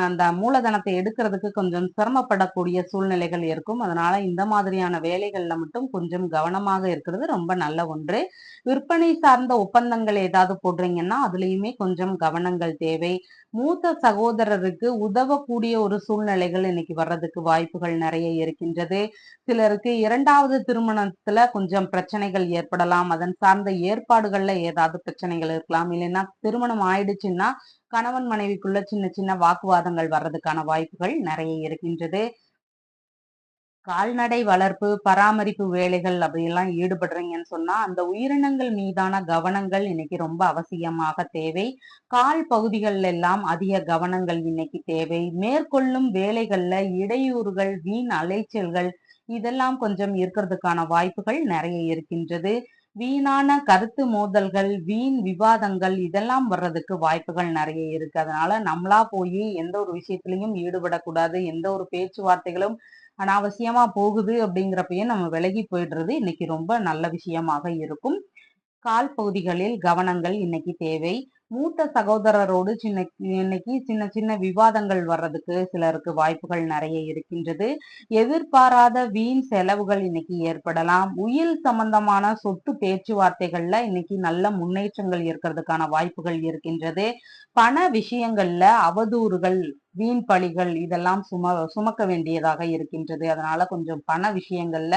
அந்த மூலதனத்தை எடுக்கிறதுக்கு கொஞ்சம் சிரமப்படக்கூடிய சூழ்நிலைகள் இருக்கும். அதனால இந்த மாதிரியான வேலைகள்ல மட்டும் கொஞ்சம் கவனமாக இருக்கிறது ரொம்ப நல்ல ஒன்று. விற்பனை சார்ந்த ஒப்பந்தங்கள் ஏதாவது போடுறீங்கன்னா அதுலயுமே கொஞ்சம் கவனங்கள் தேவை. மூத்த சகோதரருக்கு உதவக்கூடிய ஒரு சூழ்நிலைகள் இன்னைக்கு வர்றதுக்கு வாய்ப்புகள் நிறைய இருக்கின்றது. சிலருக்கு 2வது திருமணத்துல கொஞ்சம் பிரச்சனைகள் ஏற்படலாம். அதன் சார்ந்த ஏற்பாடுகள்ல ஏதாவது பிரச்சனைகள் இருக்கலாம். இல்லைன்னா திருமணம் ஆயிடுச்சுன்னா கணவன் மனைவிக்குள்ள சின்ன சின்ன வாக்குவாதங்கள் வர்றதுக்கான வாய்ப்புகள் நிறைய இருக்கின்றது. கால்நடை வளர்ப்பு, பராமரிப்பு வேலைகள் அப்படியெல்லாம் ஈடுபடுறீங்கன்னு சொன்னா அந்த உயிரினங்கள் மீதான கவனங்கள் இன்னைக்கு ரொம்ப அவசியமாக தேவை. கால் பகுதிகள்ல எல்லாம் அதிக கவனங்கள் இன்னைக்கு தேவை. மேற்கொள்ளும் வேலைகள்ல இடையூறுகள், வீண் அலைச்சல்கள் இதெல்லாம் கொஞ்சம் இருக்கிறதுக்கான வாய்ப்புகள் நிறைய இருக்கின்றது. வீணான கருத்து மோதல்கள், வீண் விவாதங்கள் இதெல்லாம் வர்றதுக்கு வாய்ப்புகள் நிறைய இருக்கு. அதனால நம்மளா போய் எந்த ஒரு விஷயத்திலையும் ஈடுபடக்கூடாது. எந்த ஒரு பேச்சுவார்த்தைகளும் அனாவசியமா போகுது அப்படிங்கிறப்பயே நம்ம விலகி போயிடுறது இன்னைக்கு ரொம்ப நல்ல விஷயமாக இருக்கும். கால் பகுதிகளில் கவனங்கள் இன்னைக்கு தேவை. மூத்த சகோதரரோடு இன்னைக்கு சின்ன சின்ன விவாதங்கள் வர்றதுக்கு சிலருக்கு வாய்ப்புகள் நிறைய இருக்கின்றது. எதிர்பாராத வீண் செலவுகள் இன்னைக்கு ஏற்படலாம். உயில் சம்பந்தமான சொத்து பேச்சுவார்த்தைகள்ல இன்னைக்கு நல்ல முன்னேற்றங்கள் இருக்கிறதுக்கான வாய்ப்புகள் இருக்கின்றது. பண விஷயங்கள்ல அவதூறுகள், வீண் பழிகள் இதெல்லாம் சுமக்க வேண்டியதாக இருக்கின்றது. அதனால கொஞ்சம் பண விஷயங்கள்ல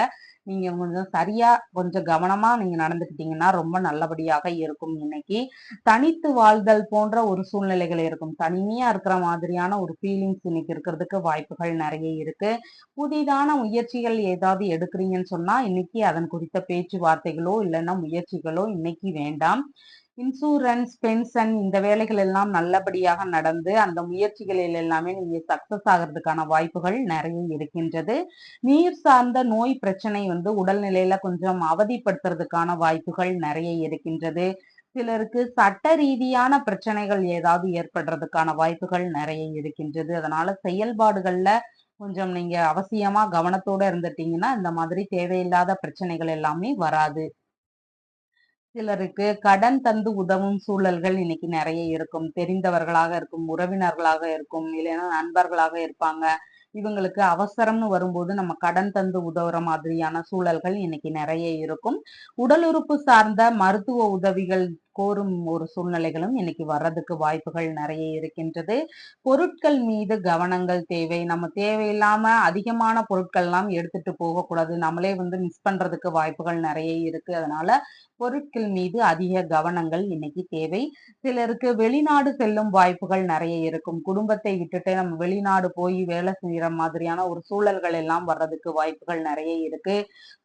நீங்க கொஞ்சம் சரியா கொஞ்சம் கவனமா நீங்க நடந்துக்கிட்டீங்கன்னா ரொம்ப நல்லபடியாக இருக்கும் இன்னைக்கு. தனித்து வாழ்தல் போன்ற ஒரு சூழ்நிலைகள் இருக்கும். தனிமையா இருக்கிற மாதிரியான ஒரு ஃபீலிங்ஸ் இன்னைக்கு இருக்கிறதுக்கு வாய்ப்புகள் நிறைய இருக்கு. புதிதான முயற்சிகள் ஏதாவது எடுக்கிறீங்கன்னு சொன்னா இன்னைக்கு அதன் குறித்த பேச்சுவார்த்தைகளோ இல்லைன்னா முயற்சிகளோ இன்னைக்கு வேண்டாம். இன்சூரன்ஸ், பென்ஷன் இந்த வேலைகள் எல்லாம் நல்லபடியாக நடந்து, அந்த முயற்சிகளில் எல்லாமே நீங்க சக்சஸ் ஆகுறதுக்கான வாய்ப்புகள் நெறைய இருக்கின்றது. நீர் சார்ந்த நோய் பிரச்சனை உடல்நிலையில கொஞ்சம் அவதிப்படுத்துறதுக்கான வாய்ப்புகள் நெறைய இருக்கின்றது. சிலருக்கு சட்ட ரீதியான பிரச்சனைகள் ஏதாவது ஏற்படுறதுக்கான வாய்ப்புகள் நெறைய இருக்கின்றது. அதனால செயல்பாடுகள்ல கொஞ்சம் நீங்க அவசியமா கவனத்தோட இருந்துட்டீங்கன்னா, இந்த மாதிரி தேவையில்லாத பிரச்சனைகள் எல்லாமே வராது. சிலருக்கு கடன் தந்து உதவும் சூழல்கள் இன்னைக்கு நெறைய இருக்கும். தெரிந்தவர்களாக இருக்கும், உறவினர்களாக இருக்கும், இல்லைன்னா நண்பர்களாக இருப்பாங்க. இவங்களுக்கு அவசரம்னு வரும்போது நம்ம கடன் தந்து உதவுற மாதிரியான சூழல்கள் இன்னைக்கு நெறைய இருக்கும். உடல் உறுப்பு சார்ந்த மருத்துவ உதவிகள் கோரும் ஒரு சூழ்நிலைகளும் இன்னைக்கு வர்றதுக்கு வாய்ப்புகள் நெறைய இருக்கின்றது. பொருட்கள் மீது கவனங்கள் தேவை. நம்ம தேவையில்லாம அதிகமான பொருட்கள்லாம் எடுத்துட்டு போகக்கூடாது. நம்மளே மிஸ் பண்றதுக்கு வாய்ப்புகள் நெறைய இருக்கு. அதனால பொருட்கள் மீது அதிக கவனங்கள் இன்னைக்கு தேவை. சிலருக்கு வெளிநாடு செல்லும் வாய்ப்புகள் நெறைய இருக்கும். குடும்பத்தை விட்டுட்டு நம்ம வெளிநாடு போய் வேலை செய்யற மாதிரியான ஒரு சூழல்கள் எல்லாம் வர்றதுக்கு வாய்ப்புகள் நெறைய இருக்கு.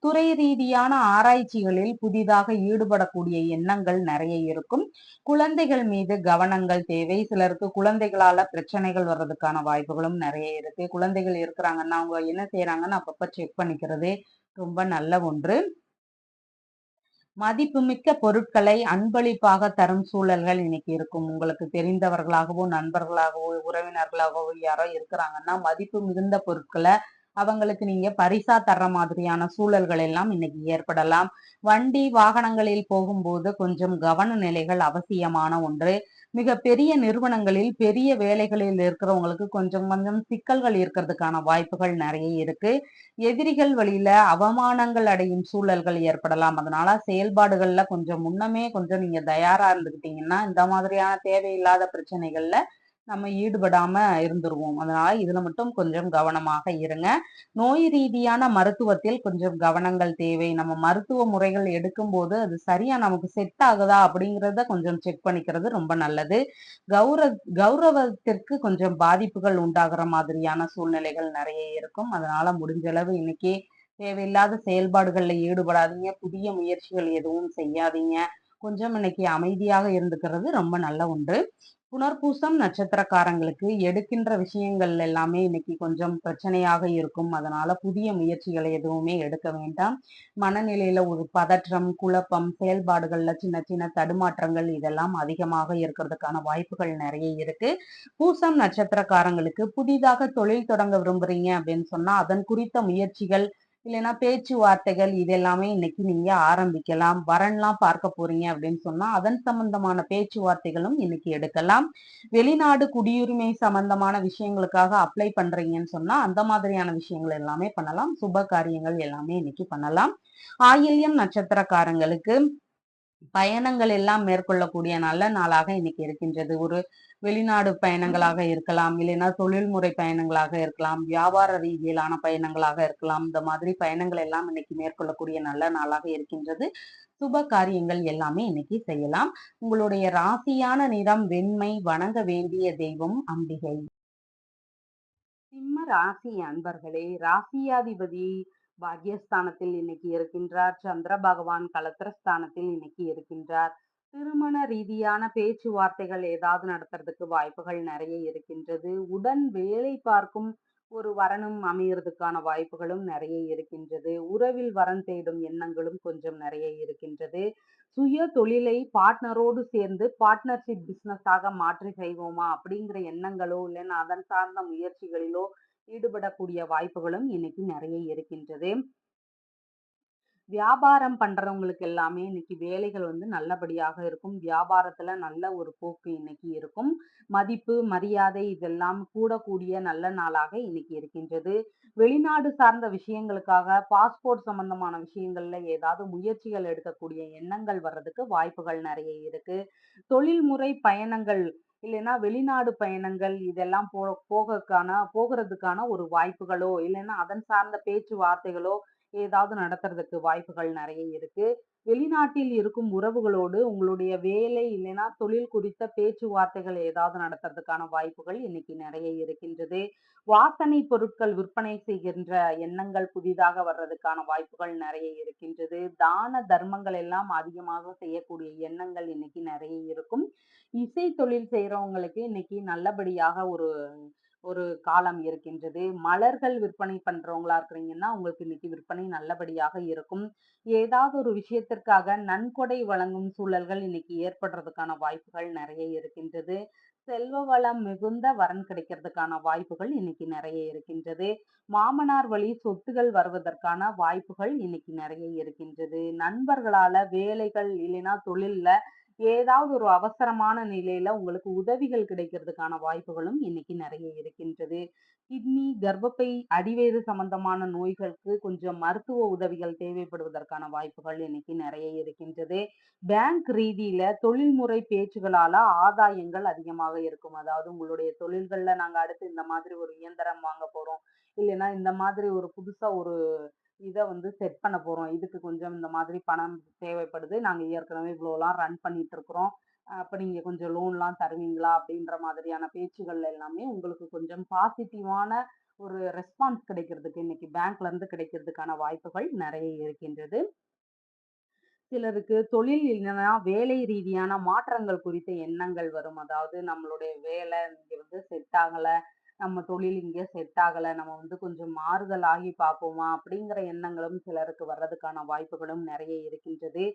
துறை ரீதியான ஆராய்ச்சிகளில் புதிதாக ஈடுபடக்கூடிய எண்ணங்கள் நெறைய இருக்கும். குழந்தைகள் மீது கவனங்கள் தேவை. சிலருக்கு குழந்தைகளால பிரச்சனைகள் வர்றதுக்கான வாய்ப்புகளும் நெறைய இருக்கு. குழந்தைகள் இருக்கிறாங்கன்னா, அவங்க என்ன செய்றாங்கன்னு அப்பப்ப செக் பண்ணிக்கிறது ரொம்ப நல்ல ஒன்று. மதிப்புமிக்க பொருட்களை அன்பளிப்பாக தரும் சூழல்கள் இன்னைக்கு இருக்கும். உங்களுக்கு தெரிந்தவர்களாகவோ, நண்பர்களாகவோ, உறவினர்களாகவோ யாரோ இருக்கிறாங்கன்னா, மதிப்பு மிகுந்த பொருட்கள அவங்களுக்கு நீங்க பரிசா தர்ற மாதிரியான சூழல்கள் எல்லாம் இன்னைக்கு ஏற்படலாம். வண்டி, வாகனங்களில் போகும்போது கொஞ்சம் கவன நிலைகள் அவசியமான ஒன்று. மிக பெரிய நிறுவனங்களில், பெரிய வேலைகளில் இருக்கிறவங்களுக்கு கொஞ்சம் கொஞ்சம் சிக்கல்கள் இருக்கிறதுக்கான வாய்ப்புகள் நெறைய இருக்கு. எதிரிகள் வழியில அவமானங்கள் அடையும் சூழல்கள் ஏற்படலாம். அதனால செயல்பாடுகள்ல கொஞ்சம் முன்னமே கொஞ்சம் நீங்க தயாரா இருந்துக்கிட்டீங்கன்னா, இந்த மாதிரியான தேவையில்லாத பிரச்சனைகள்ல நம்ம ஈடுபடாம இருந்துருவோம். அதனால இதுல மட்டும் கொஞ்சம் கவனமாக இருங்க. நோய் ரீதியான மருத்துவத்தில் கொஞ்சம் கவனங்கள் தேவை. நம்ம மருத்துவ முறைகள் எடுக்கும்போது, அது சரியா நமக்கு செட் ஆகுதா அப்படிங்கிறத கொஞ்சம் செக் பண்ணிக்கிறது ரொம்ப நல்லது. கௌரவத்திற்கு கொஞ்சம் பாதிப்புகள் உண்டாகுற மாதிரியான சூழ்நிலைகள் நெறைய இருக்கும். அதனால முடிஞ்ச அளவு இன்னைக்கு தேவையில்லாத செயல்பாடுகள்ல ஈடுபடாதீங்க. புதிய முயற்சிகள் எதுவும் செய்யாதீங்க. கொஞ்சம் இன்னைக்கு அமைதியாக இருந்துக்கிறது ரொம்ப நல்ல ஒன்று. புனர்பூசம் நட்சத்திரக்காரங்களுக்கு எடுக்கின்ற விஷயங்கள் எல்லாமே இன்னைக்கு கொஞ்சம் பிரச்சனையாக இருக்கும். அதனால புதிய முயற்சிகளை எதுவுமே எடுக்க வேண்டாம். மனநிலையில ஒரு பதற்றம், குழப்பம், செயல்பாடுகள்ல சின்ன சின்ன தடுமாற்றங்கள் இதெல்லாம் அதிகமாக இருக்கிறதுக்கான வாய்ப்புகள் நெறைய இருக்கு. பூசம் நட்சத்திரக்காரங்களுக்கு புதிதாக தொழில் தொடங்க விரும்புறீங்க அப்படின்னு சொன்னா, அதன் குறித்த முயற்சிகள் இல்லைன்னா பேச்சுவார்த்தைகள் இது எல்லாமே இன்னைக்கு நீங்க ஆரம்பிக்கலாம். வரன்லாம் பார்க்க போறீங்க அப்படின்னு சொன்னா, அதன் சம்பந்தமான பேச்சுவார்த்தைகளும் இன்னைக்கு எடுக்கலாம். வெளிநாடு குடியுரிமை சம்பந்தமான விஷயங்களுக்காக அப்ளை பண்றீங்கன்னு சொன்னா, அந்த மாதிரியான விஷயங்கள் எல்லாமே பண்ணலாம். சுப காரியங்கள் எல்லாமே இன்னைக்கு பண்ணலாம். ஆயில்யம் நட்சத்திரக்காரங்களுக்கு பயணங்கள் எல்லாம் மேற்கொள்ளக்கூடிய நல்ல நாளாக இன்னைக்கு இருக்கின்றது. ஒரு வெளிநாடு பயணங்களாக இருக்கலாம், இல்லைன்னா தொழில்முறை பயணங்களாக இருக்கலாம், வியாபார ரீதியிலான பயணங்களாக இருக்கலாம். இந்த மாதிரி பயணங்கள் எல்லாம் இன்னைக்கு மேற்கொள்ளக்கூடிய நல்ல நாளாக இருக்கின்றது. சுப காரியங்கள் எல்லாமே இன்னைக்கு செய்யலாம். உங்களுடைய ராசியான நிறம் வெண்மை. வணங்க வேண்டிய தெய்வம் அம்பிகை. சிம்ம ராசி அன்பர்களே, ராசியாதிபதி பாக்யஸ்தானத்தில் இன்னைக்கு இருக்கின்றார். சந்திர பகவான் கலத்திரஸ்தானத்தில் இன்னைக்கு இருக்கின்றார். திருமண ரீதியான பேச்சுவார்த்தைகள் ஏதாவது நடத்துறதுக்கு வாய்ப்புகள் நிறைய இருக்கின்றது. உடன் வேலை பார்க்கும் ஒரு வரனும் அமையறதுக்கான வாய்ப்புகளும் நிறைய இருக்கின்றது. உறவில் வரன் தேடும் எண்ணங்களும் கொஞ்சம் நிறைய இருக்கின்றது. சுய தொழிலை பார்ட்னரோடு சேர்ந்து பார்ட்னர்ஷிப் பிசினஸாக மாற்றி செய்வோமா அப்படிங்கிற எண்ணங்களோ இல்லைன்னா அதன் சார்ந்த முயற்சிகளிலோ ஈடுபடக்கூடிய வாய்ப்புகளும் இன்னைக்கு நிறைய இருக்கின்றது. வியாபாரம் பண்றவங்களுக்கு எல்லாமே இன்னைக்கு வேலைகள் நல்லபடியாக இருக்கும். வியாபாரத்துல நல்ல ஒரு போக்கு இன்னைக்கு இருக்கும். மதிப்பு, மரியாதை இதெல்லாம் கூடக்கூடிய நல்ல நாளாக இன்னைக்கு இருக்கின்றது. வெளிநாடு சார்ந்த விஷயங்களுக்காக பாஸ்போர்ட் சம்பந்தமான விஷயங்கள்ல ஏதாவது முயற்சிகள் எடுக்கக்கூடிய எண்ணங்கள் வர்றதுக்கு வாய்ப்புகள் நிறைய இருக்கு. தொழில்முறை பயணங்கள் இல்லைன்னா வெளிநாடு பயணங்கள் இதெல்லாம் போகிறதுக்கான ஒரு வாய்ப்புகளோ இல்லைன்னா அதன் சார்ந்த பேச்சுவார்த்தைகளோ ஏதாவது நடத்துறதுக்கு வாய்ப்புகள் நிறைய இருக்கு. வெளிநாட்டில் இருக்கும் உறவுகளோடு உங்களுடைய வேலை இல்லைன்னா தொழில் குறித்த பேச்சுவார்த்தைகள் ஏதாவது நடத்துறதுக்கான வாய்ப்புகள் இன்னைக்கு நிறைய இருக்கின்றது. வாசனை பொருட்கள் விற்பனை செய்கின்ற எண்ணங்கள் புதிதாக வர்றதுக்கான வாய்ப்புகள் நிறைய இருக்கின்றது. தான தர்மங்கள் எல்லாம் அதிகமாக செய்யக்கூடிய எண்ணங்கள் இன்னைக்கு நிறைய இருக்கும். இசை தொழில் செய்றவங்களுக்கு இன்னைக்கு நல்லபடியாக ஒரு ஒரு காலம் இருக்கின்றது. மலர்கள் விற்பனை பண்றவங்களா இருக்கிறீங்கன்னா, உங்களுக்கு இன்னைக்கு விற்பனை நல்லபடியாக இருக்கும். ஏதாவது ஒரு விஷயத்திற்காக நன்கொடை வழங்கும் சூழல்கள் இன்னைக்கு ஏற்படுறதுக்கான வாய்ப்புகள் நிறைய இருக்கின்றது. செல்வ வளம் மிகுந்த வரன் கிடைக்கிறதுக்கான வாய்ப்புகள் இன்னைக்கு நிறைய இருக்கின்றது. மாமனார் வழி சொத்துகள் வருவதற்கான வாய்ப்புகள் இன்னைக்கு நிறைய இருக்கின்றது. நண்பர்களால வேலைகள் இல்லைன்னா தொழில்ல ஏதாவது ஒரு அவசரமான நிலையில உங்களுக்கு உதவிகள் கிடைக்கிறதுக்கான வாய்ப்புகளும் இன்னைக்கு நிறைய இருக்கின்றது. கிட்னி, கர்ப்பப்பை, அடிவயிறு சம்பந்தமான நோய்களுக்கு கொஞ்சம் மருத்துவ உதவிகள் தேவைப்படுவதற்கான வாய்ப்புகள் இன்னைக்கு நிறைய இருக்கின்றது. பேங்க் ரீதியில தொழில்முறை பேச்சுகளால ஆதாயங்கள் அதிகமாக இருக்கும். அதாவது உங்களுடைய தொழில்கள்ல நாங்க அடுத்து இந்த மாதிரி ஒரு இயந்திரம் வாங்க போறோம். இல்லைன்னா இந்த மாதிரி ஒரு புதுசா ஒரு இத செட் பண்ண போறோம். இதுக்கு கொஞ்சம் இந்த மாதிரி பணம் தேவைப்படுது. நாங்க ஏற்கனவே இவ்வளோலாம் ரன் பண்ணிட்டு இருக்கிறோம். அப்ப நீங்க கொஞ்சம் லோன்லாம் தருவீங்களா? அப்படின்ற மாதிரியான பேச்சுகள் எல்லாமே உங்களுக்கு கொஞ்சம் பாசிட்டிவான ஒரு ரெஸ்பான்ஸ் கிடைக்கிறதுக்கு இன்னைக்கு பேங்க்ல இருந்து கிடைக்கிறதுக்கான வாய்ப்புகள் நெறைய இருக்கின்றது. சிலருக்கு தொழில் இல்லைன்னா வேலை ரீதியான மாற்றங்கள் குறித்த எண்ணங்கள் வரும். அதாவது நம்மளுடைய வேலை இங்க செட் ஆகல. நம்ம தொழில் இங்க செட் ஆகல. நம்ம கொஞ்சம் மாறுதல் ஆகி பார்ப்போமா? அப்படிங்கிற எண்ணங்களும் சிலருக்கு வர்றதுக்கான வாய்ப்புகளும் நெறைய இருக்கின்றது.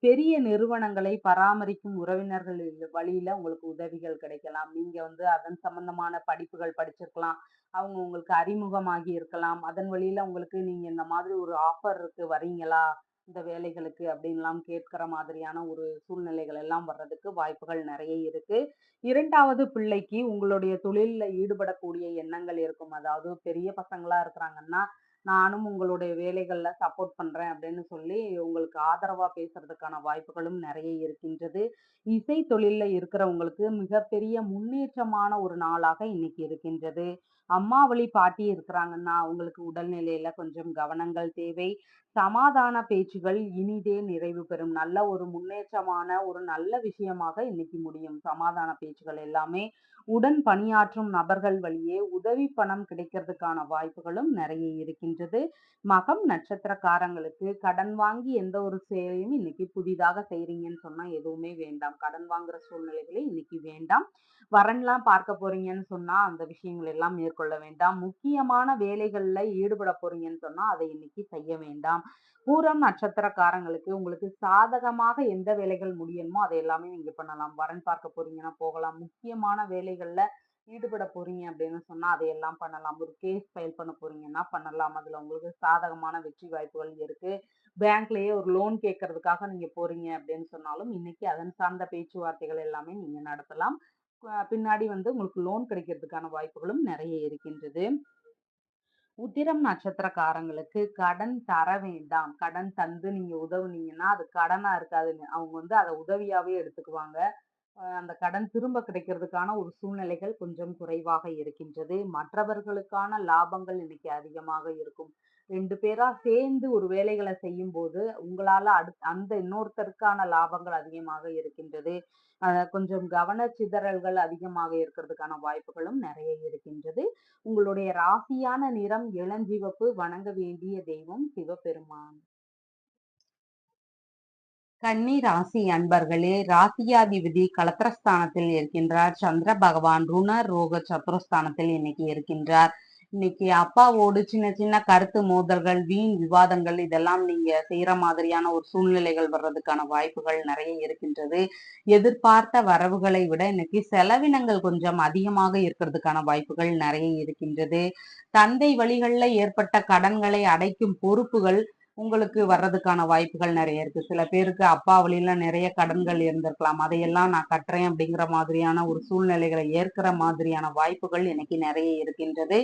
பெரிய நிறுவனங்களை பராமரிக்கும் உறவினர்கள் வழியில உங்களுக்கு உதவிகள் கிடைக்கலாம். நீங்க அதன் சம்பந்தமான படிப்புகள் படிச்சிருக்கலாம். அவங்க உங்களுக்கு அறிமுகமாகி இருக்கலாம். அதன் வழியில உங்களுக்கு நீங்க இந்த மாதிரி ஒரு ஆஃபருக்கு வரீங்களா? இந்த வேலைகளுக்கு அப்படின்லாம் கேட்கிற மாதிரியான ஒரு சூழ்நிலைகள் எல்லாம் வர்றதுக்கு வாய்ப்புகள் நெறைய இருக்கு. 2வது பிள்ளைக்கு உங்களுடைய தொழில்ல ஈடுபடக்கூடிய எண்ணங்கள் இருக்கும். அதாவது பெரிய பசங்களா இருக்கிறாங்கன்னா, நானும் உங்களுடைய வேலைகள்ல சப்போர்ட் பண்றேன் அப்படின்னு சொல்லி உங்களுக்கு ஆதரவா பேசுறதுக்கான வாய்ப்புகளும் நெறைய இருக்கின்றது. இசை தொழில்ல இருக்கிறவங்களுக்கு மிகப்பெரிய முன்னேற்றமான ஒரு நாளாக இன்னைக்கு இருக்கின்றது. அம்மா வழி பாட்டி இருக்கிறாங்கன்னா, அவங்களுக்கு உடல்நிலையில கொஞ்சம் கவனங்கள் தேவை. சமாதான பேச்சுகள் இனிதே நிறைவு பெறும். நல்ல ஒரு முன்னேற்றமான ஒரு நல்ல விஷயமாக இன்னைக்கு முடியும். சமாதான பேச்சுகள் எல்லாமே. உடன் பணியாற்றும் நபர்கள் வழியே உதவி பணம் கிடைக்கிறதுக்கான வாய்ப்புகளும் நிறைய இருக்கின்றது. மகம் நட்சத்திரக்காரங்களுக்கு கடன் வாங்கி எந்த ஒரு செயலையும் இன்னைக்கு புதிதாக செய்றீங்கன்னு சொன்னா எதுவுமே வேண்டாம். கடன் வாங்குற சூழ்நிலைகளே இன்னைக்கு வேண்டாம். வரன்லாம் பார்க்க போறீங்கன்னு சொன்னா அந்த விஷயங்கள் எல்லாம் மேற்கொள்ள வேண்டாம். முக்கியமான வேலைகள்ல ஈடுபட போறீங்கன்னு சொன்னா அதை இன்னைக்கு செய்ய வேண்டாம். பூரம் நட்சத்திரக்காரங்களுக்கு உங்களுக்கு சாதகமாக எந்த வேலைகள் முடியணுமோ அதை எல்லாமே நீங்க பண்ணலாம். வரன் பார்க்க போறீங்கன்னா போகலாம். முக்கியமான வேலைகள்ல ஈடுபட போறீங்க அப்படின்னு சொன்னா அதையெல்லாம் பண்ணலாம். ஒரு கேஸ் ஃபைல் பண்ண போறீங்கன்னா பண்ணலாம். அதுல உங்களுக்கு சாதகமான வெற்றி வாய்ப்புகள் இருக்கு. பேங்க்லயே ஒரு லோன் கேட்கறதுக்காக நீங்க போறீங்க அப்படின்னு சொன்னாலும் இன்னைக்கு அதன் சார்ந்த பேச்சுவார்த்தைகள் எல்லாமே நீங்க நடத்தலாம். பின்னாடி உங்களுக்கு லோன் கிடைக்கிறதுக்கான வாய்ப்புகளும் நிறைய இருக்கின்றது. உத்திரம் நட்சத்திரக்காரங்களுக்கு கடன் தர வேண்டாம். கடன் தந்து நீங்க உதவுனீங்கன்னா, அது கடனா இருக்காதுங்க. அவங்க அத உதவியாவே எடுத்துக்குவாங்க. அந்த கடன் திரும்ப கிடைக்கிறதுக்கான ஒரு சூழ்நிலைகள் கொஞ்சம் குறைவாக இருக்கின்றது. மற்றவர்களுக்கான லாபங்கள் இன்னைக்கு அதிகமாக இருக்கும். 2 பேரா சேர்ந்து ஒரு வேலைகள செய்யும்போது, உங்களால அந்த இன்னொருத்தருக்கான லாபங்கள் அதிகமாக இருக்கின்றது. கொஞ்சம் கவனச்சிதறல்கள் அதிகமாக இருக்கிறதுக்கான வாய்ப்புகளும் நெறைய இருக்கின்றது. உங்களுடைய ராசியான நிறம் இளஞ்சிவப்பு. வணங்க வேண்டிய தெய்வம் சிவபெருமான். கன்னி ராசி அன்பர்களே, ராசியாதிபதி களத்திரஸ்தானத்தில் இருக்கின்றார். சந்திர பகவான் ருண ரோக சத்துருஸ்தானத்தில் இன்னைக்கு இருக்கின்றார். இன்னைக்கு அப்பாவோடு சின்ன சின்ன கருத்து மோதல்கள், வீண் விவாதங்கள் இதெல்லாம் நீங்க செய்யற மாதிரியான ஒரு சூழ்நிலைகள் வர்றதுக்கான வாய்ப்புகள் நிறைய இருக்கின்றது. எதிர்பார்த்த வரவுகளை விட இன்னைக்கு செலவினங்கள் கொஞ்சம் அதிகமாக இருக்கிறதுக்கான வாய்ப்புகள் நிறைய இருக்கின்றது. தந்தை வழிகளில் ஏற்பட்ட கடன்களை அடைக்கும் பொறுப்புகள் உங்களுக்கு வர்றதுக்கான வாய்ப்புகள் நிறைய இருக்கு. சில பேருக்கு அப்பா வழியில நிறைய கடன்கள் இருந்திருக்கலாம். அதையெல்லாம் நான் கட்டுறேன் அப்படிங்கிற மாதிரியான ஒரு சூழ்நிலைகளை ஏற்கிற மாதிரியான வாய்ப்புகள் இன்னைக்கு நிறைய இருக்கின்றது.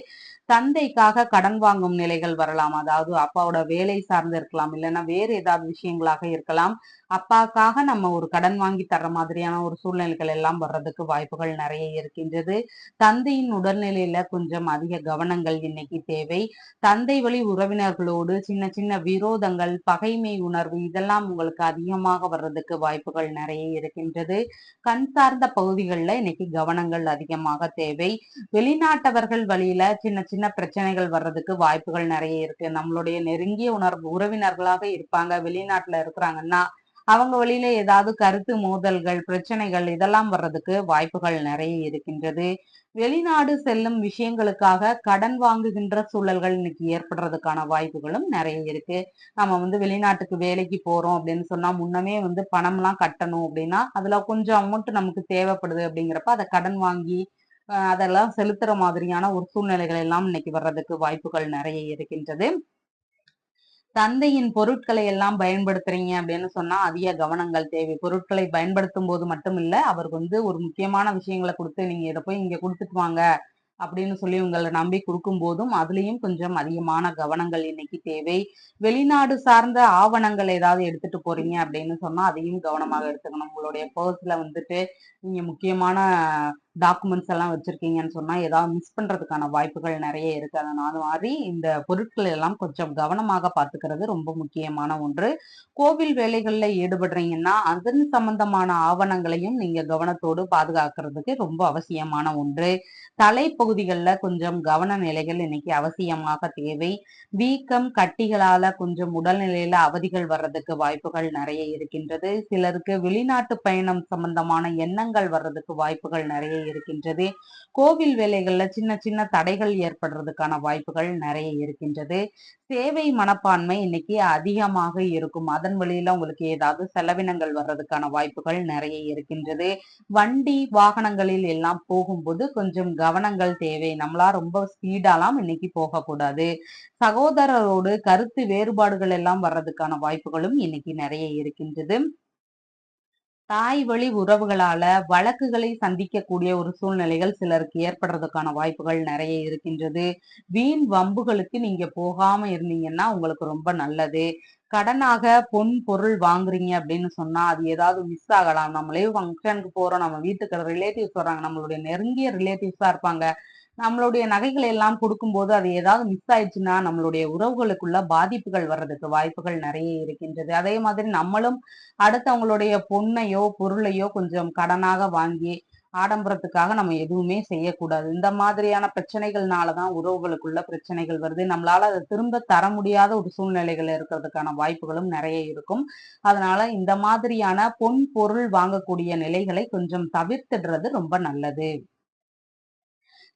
தந்தைக்காக கடன் வாங்கும் நிலைகள் வரலாம். அதாவது அப்பாவோட வேலை சார்ந்து இருக்கலாம். இல்லைன்னா வேறு ஏதாவது விஷயங்களாக இருக்கலாம். அப்பாக்காக நம்ம ஒரு கடன் வாங்கி தர்ற மாதிரியான ஒரு சூழ்நிலைகள் எல்லாம் வர்றதுக்கு வாய்ப்புகள் நிறைய இருக்கின்றது. தந்தையின் உடல்நிலையில கொஞ்சம் அதிக கவனங்கள் இன்னைக்கு தேவை. தந்தை வழி உறவினர்களோடு சின்ன சின்ன விரோதங்கள், பகைமை உணர்வு இதெல்லாம் உங்களுக்கு அதிகமாக வர்றதுக்கு வாய்ப்புகள் நிறைய இருக்கின்றது. கண் சார்ந்த பகுதிகளில் இன்னைக்கு கவனங்கள் அதிகமாக தேவை. வெளிநாட்டவர்கள் வழியில சின்ன சின்ன பிரச்சனைகள் வர்றதுக்கு வாய்ப்புகள் நிறைய இருக்கு. நம்மளுடைய நெருங்கிய உறவினர்களாக இருப்பாங்க, வெளிநாட்டுல இருக்கிறாங்கன்னா அவங்க வழியில ஏதாவது கருத்து மோதல்கள், பிரச்சனைகள் இதெல்லாம் வர்றதுக்கு வாய்ப்புகள் நிறைய இருக்கின்றது. வெளிநாடு செல்லும் விஷயங்களுக்காக கடன் வாங்குகின்ற சூழல்கள் இன்னைக்கு ஏற்படுறதுக்கான வாய்ப்புகளும் நிறைய இருக்கு. நம்ம வெளிநாட்டுக்கு வேலைக்கு போறோம் அப்படின்னு சொன்னா முன்னமே பணம்லாம் கட்டணும் அப்படின்னா அதுல கொஞ்சம் அமௌண்ட் நமக்கு தேவைப்படுது அப்படிங்கிறப்ப அதை கடன் வாங்கி அதெல்லாம் செலுத்துற மாதிரியான ஒரு சூழ்நிலைகள் எல்லாம் இன்னைக்கு வர்றதுக்கு வாய்ப்புகள் நிறைய இருக்கின்றது. தந்தையின் பொருட்களை எல்லாம் பயன்படுத்துறீங்க அப்படின்னு சொன்னா அதிக கவனங்கள் தேவை. பொருட்களை பயன்படுத்தும் போது மட்டும் இல்ல, அவர் ஒரு முக்கியமான விஷயங்களை கொடுத்து நீங்க இதை போய் இங்க கொடுத்துட்டு வாங்க அப்படின்னு சொல்லி உங்களை நம்பி கொடுக்கும் போதும் அதுலயும் கொஞ்சம் அதிகமான கவனங்கள் இன்னைக்கு தேவை. வெளிநாடு சார்ந்த ஆவணங்கள் ஏதாவது எடுத்துட்டு போறீங்க அப்படின்னு சொன்னா அதையும் கவனமாக எடுத்துக்கணும். உங்களுடைய பர்ஸ்ல நீங்க முக்கியமான டாக்குமெண்ட்ஸ் எல்லாம் வச்சிருக்கீங்கன்னு சொன்னா ஏதாவது மிஸ் பண்றதுக்கான வாய்ப்புகள் நிறைய இருக்கு. அதனால மாதிரி இந்த பொருட்கள் எல்லாம் கொஞ்சம் கவனமாக பார்த்துக்கிறது ரொம்ப முக்கியமான ஒன்று. கோவில் வேலைகள்ல ஈடுபடுறீங்கன்னா அதன் சம்பந்தமான ஆவணங்களையும் நீங்க கவனத்தோடு பாதுகாக்கிறதுக்கு ரொம்ப அவசியமான ஒன்று. தலைப்பகுதிகளில் கொஞ்சம் கவன நிலைகள் இன்னைக்கு அவசியமாக தேவை. வீக்கம், கட்டிகளால கொஞ்சம் உடல்நிலையில அவதிகள் வர்றதுக்கு வாய்ப்புகள் நிறைய இருக்கின்றது. சிலருக்கு வெளிநாட்டு பயணம் சம்பந்தமான எண்ணங்கள் வர்றதுக்கு வாய்ப்புகள் நிறைய இருக்கின்றது. கோவில் வேலைகள்ல சின்ன சின்ன தடைகள் ஏற்படுறதுக்கான வாய்ப்புகள் நிறைய இருக்கின்றது. சேவை மனப்பான்மை இன்னைக்கு அதிகமாக இருக்கும். அதன் வழியில உங்களுக்கு ஏதாவது செலவினங்கள் வர்றதுக்கான வாய்ப்புகள் நிறைய இருக்கின்றது. வண்டி வாகனங்களில் எல்லாம் போகும்போது கொஞ்சம் கவனங்கள் தேவை. நம்மளா ரொம்ப ஸ்பீடாலாம் இன்னைக்கு போகக்கூடாது. சகோதரரோடு கருத்து வேறுபாடுகள் எல்லாம் வர்றதுக்கான வாய்ப்புகளும் இன்னைக்கு நிறைய இருக்கின்றது. தாய் வழி உறவுகளால வழக்குகளை சந்திக்கக்கூடிய ஒரு சூழ்நிலைகள் சிலருக்கு ஏற்படுறதுக்கான வாய்ப்புகள் நிறைய இருக்கின்றது. வீண் வம்புகளுக்கு நீங்க போகாம இருந்தீங்கன்னா உங்களுக்கு ரொம்ப நல்லது. கடனாக பொன் பொருள் வாங்குறீங்க அப்படின்னு சொன்னா அது ஏதாவது மிஸ் ஆகலாம். நம்மளே ஃபங்க்ஷனுக்கு போறோம், நம்ம வீட்டுக்கு ரிலேட்டிவ்ஸ் வர்றாங்க, நம்மளுடைய நெருங்கிய ரிலேட்டிவ்ஸா இருப்பாங்க. நம்மளுடைய நகைகளை எல்லாம் கொடுக்கும்போது அது ஏதாவது மிஸ் ஆயிடுச்சுன்னா நம்மளுடைய உறவுகளுக்குள்ள பாதிப்புகள் வர்றதுக்கு வாய்ப்புகள் நிறைய இருக்கின்றது. அதே மாதிரி நம்மளும் அடுத்தவங்களுடைய பொண்ணையோ பொருளையோ கொஞ்சம் கடனாக வாங்கி ஆடம்பரத்துக்காக நம்ம எதுவுமே செய்யக்கூடாது. இந்த மாதிரியான பிரச்சனைகள்னாலதான் உறவுகளுக்குள்ள பிரச்சனைகள் வருது. நம்மளால அதை திரும்ப தர முடியாத ஒரு சூழ்நிலைகள் இருக்கிறதுக்கான வாய்ப்புகளும் நிறைய இருக்கும். அதனால இந்த மாதிரியான பொன் பொருள் வாங்கக்கூடிய நிலைகளை கொஞ்சம் தவிர்த்திடுறது ரொம்ப நல்லது.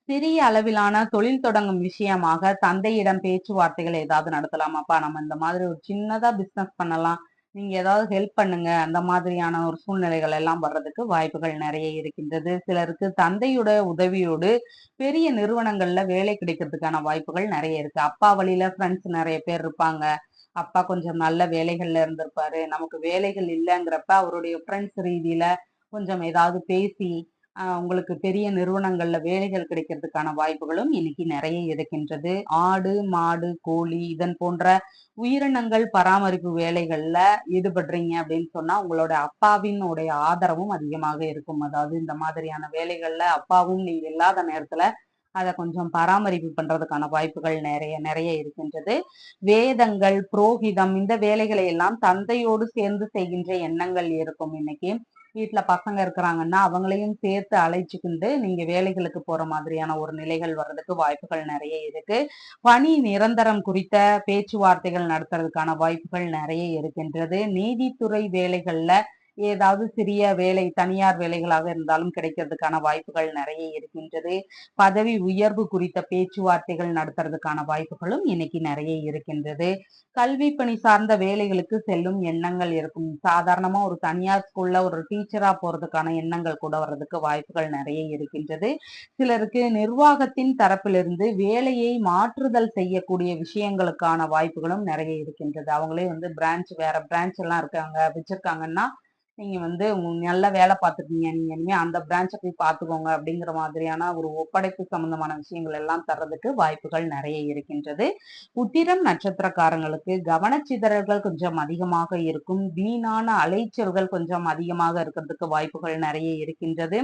சிறிய அளவிலான தொழில் தொடங்கும் விஷயமாக தந்தையிடம் பேச்சுவார்த்தைகள் ஏதாவது நடத்தலாமாப்பா? நம்ம இந்த மாதிரி ஒரு சின்னதா பிசினஸ் பண்ணலாம், நீங்க ஏதாவது ஹெல்ப் பண்ணுங்க, அந்த மாதிரியான ஒரு சூழ்நிலைகள் எல்லாம் வர்றதுக்கு வாய்ப்புகள் நிறைய இருக்கின்றது. சிலருக்கு தந்தையோட உதவியோடு பெரிய நிறுவனங்கள்ல வேலை கிடைக்கிறதுக்கான வாய்ப்புகள் நிறைய இருக்கு. அப்பா வழியில ஃப்ரெண்ட்ஸ் நிறைய பேர் இருப்பாங்க. அப்பா கொஞ்சம் நல்ல வேலைகள்ல இருந்திருப்பாரு, நமக்கு வேலைகள் இல்லைங்கிறப்ப அவருடைய ஃப்ரெண்ட்ஸ் ரீதியில கொஞ்சம் ஏதாவது பேசி உங்களுக்கு பெரிய நிறுவனங்கள்ல வேலைகள் கிடைக்கிறதுக்கான வாய்ப்புகளும் இன்னைக்கு நிறைய இருக்கின்றது. ஆடு, மாடு, கோழி இதன் போன்ற உயிரினங்கள் பராமரிப்பு வேலைகள்ல ஈடுபடுறீங்க அப்படின்னு சொன்னா உங்களோட அப்பாவினுடைய ஆதரவும் அதிகமாக இருக்கும். அதாவது இந்த மாதிரியான வேலைகள்ல அப்பாவும் நீங்க இல்லாத நேரத்துல அதை கொஞ்சம் பராமரிப்பு பண்றதுக்கான வாய்ப்புகள் நிறைய நிறைய இருக்கின்றது. வேதங்கள், புரோகிதம் இந்த வேலைகளை எல்லாம் தந்தையோடு சேர்ந்து செய்கின்ற எண்ணங்கள் இருக்கும். இன்னைக்கு வீட்டுல பசங்க இருக்கிறாங்கன்னா அவங்களையும் சேர்த்து அழைச்சுக்கிண்டு நீங்க வேலைகளுக்கு போற மாதிரியான ஒரு நிலைகள் வர்றதுக்கு வாய்ப்புகள் நிறைய இருக்கு. பணி நிரந்தரம் குறித்த பேச்சுவார்த்தைகள் நடத்துறதுக்கான வாய்ப்புகள் நிறைய இருக்கின்றது. நீதித்துறை வேலைகள்ல ஏதாவது சிறிய வேலை தனியார் வேலைகளாக இருந்தாலும் கிடைக்கிறதுக்கான வாய்ப்புகள் நிறைய இருக்கின்றது. பதவி உயர்வு குறித்த பேச்சுவார்த்தைகள் நடத்துறதுக்கான வாய்ப்புகளும் இன்னைக்கு நிறைய இருக்கின்றது. கல்வி பணி சார்ந்த வேலைகளுக்கு செல்லும் எண்ணங்கள் இருக்கும். சாதாரணமா ஒரு தனியார் ஸ்கூல்ல ஒரு டீச்சரா போறதுக்கான எண்ணங்கள் கூட வர்றதுக்கு வாய்ப்புகள் நிறைய இருக்கின்றது. சிலருக்கு நிர்வாகத்தின் தரப்பிலிருந்து வேலையை மாற்றுதல் செய்யக்கூடிய விஷயங்களுக்கான வாய்ப்புகளும் நிறைய இருக்கின்றது. அவங்களே பிரான்ச் வேற பிரான்ச் எல்லாம் வச்சிருக்காங்கன்னா நீங்க நல்ல வேலை பார்த்துருக்கீங்க, நீங்க இனிமே அந்த பிரான்ச்சை போய் பார்த்துக்கோங்க அப்படிங்கிற மாதிரியான ஒரு ஒப்படைப்பு சம்பந்தமான விஷயங்கள் எல்லாம் தர்றதுக்கு வாய்ப்புகள் நிறைய இருக்கின்றது. உத்திரம் நட்சத்திரக்காரங்களுக்கு கவனச்சிதறல்கள் கொஞ்சம் அதிகமாக இருக்கும். வீணான அலைச்சல்கள் கொஞ்சம் அதிகமாக இருக்கிறதுக்கு வாய்ப்புகள் நிறைய இருக்கின்றது.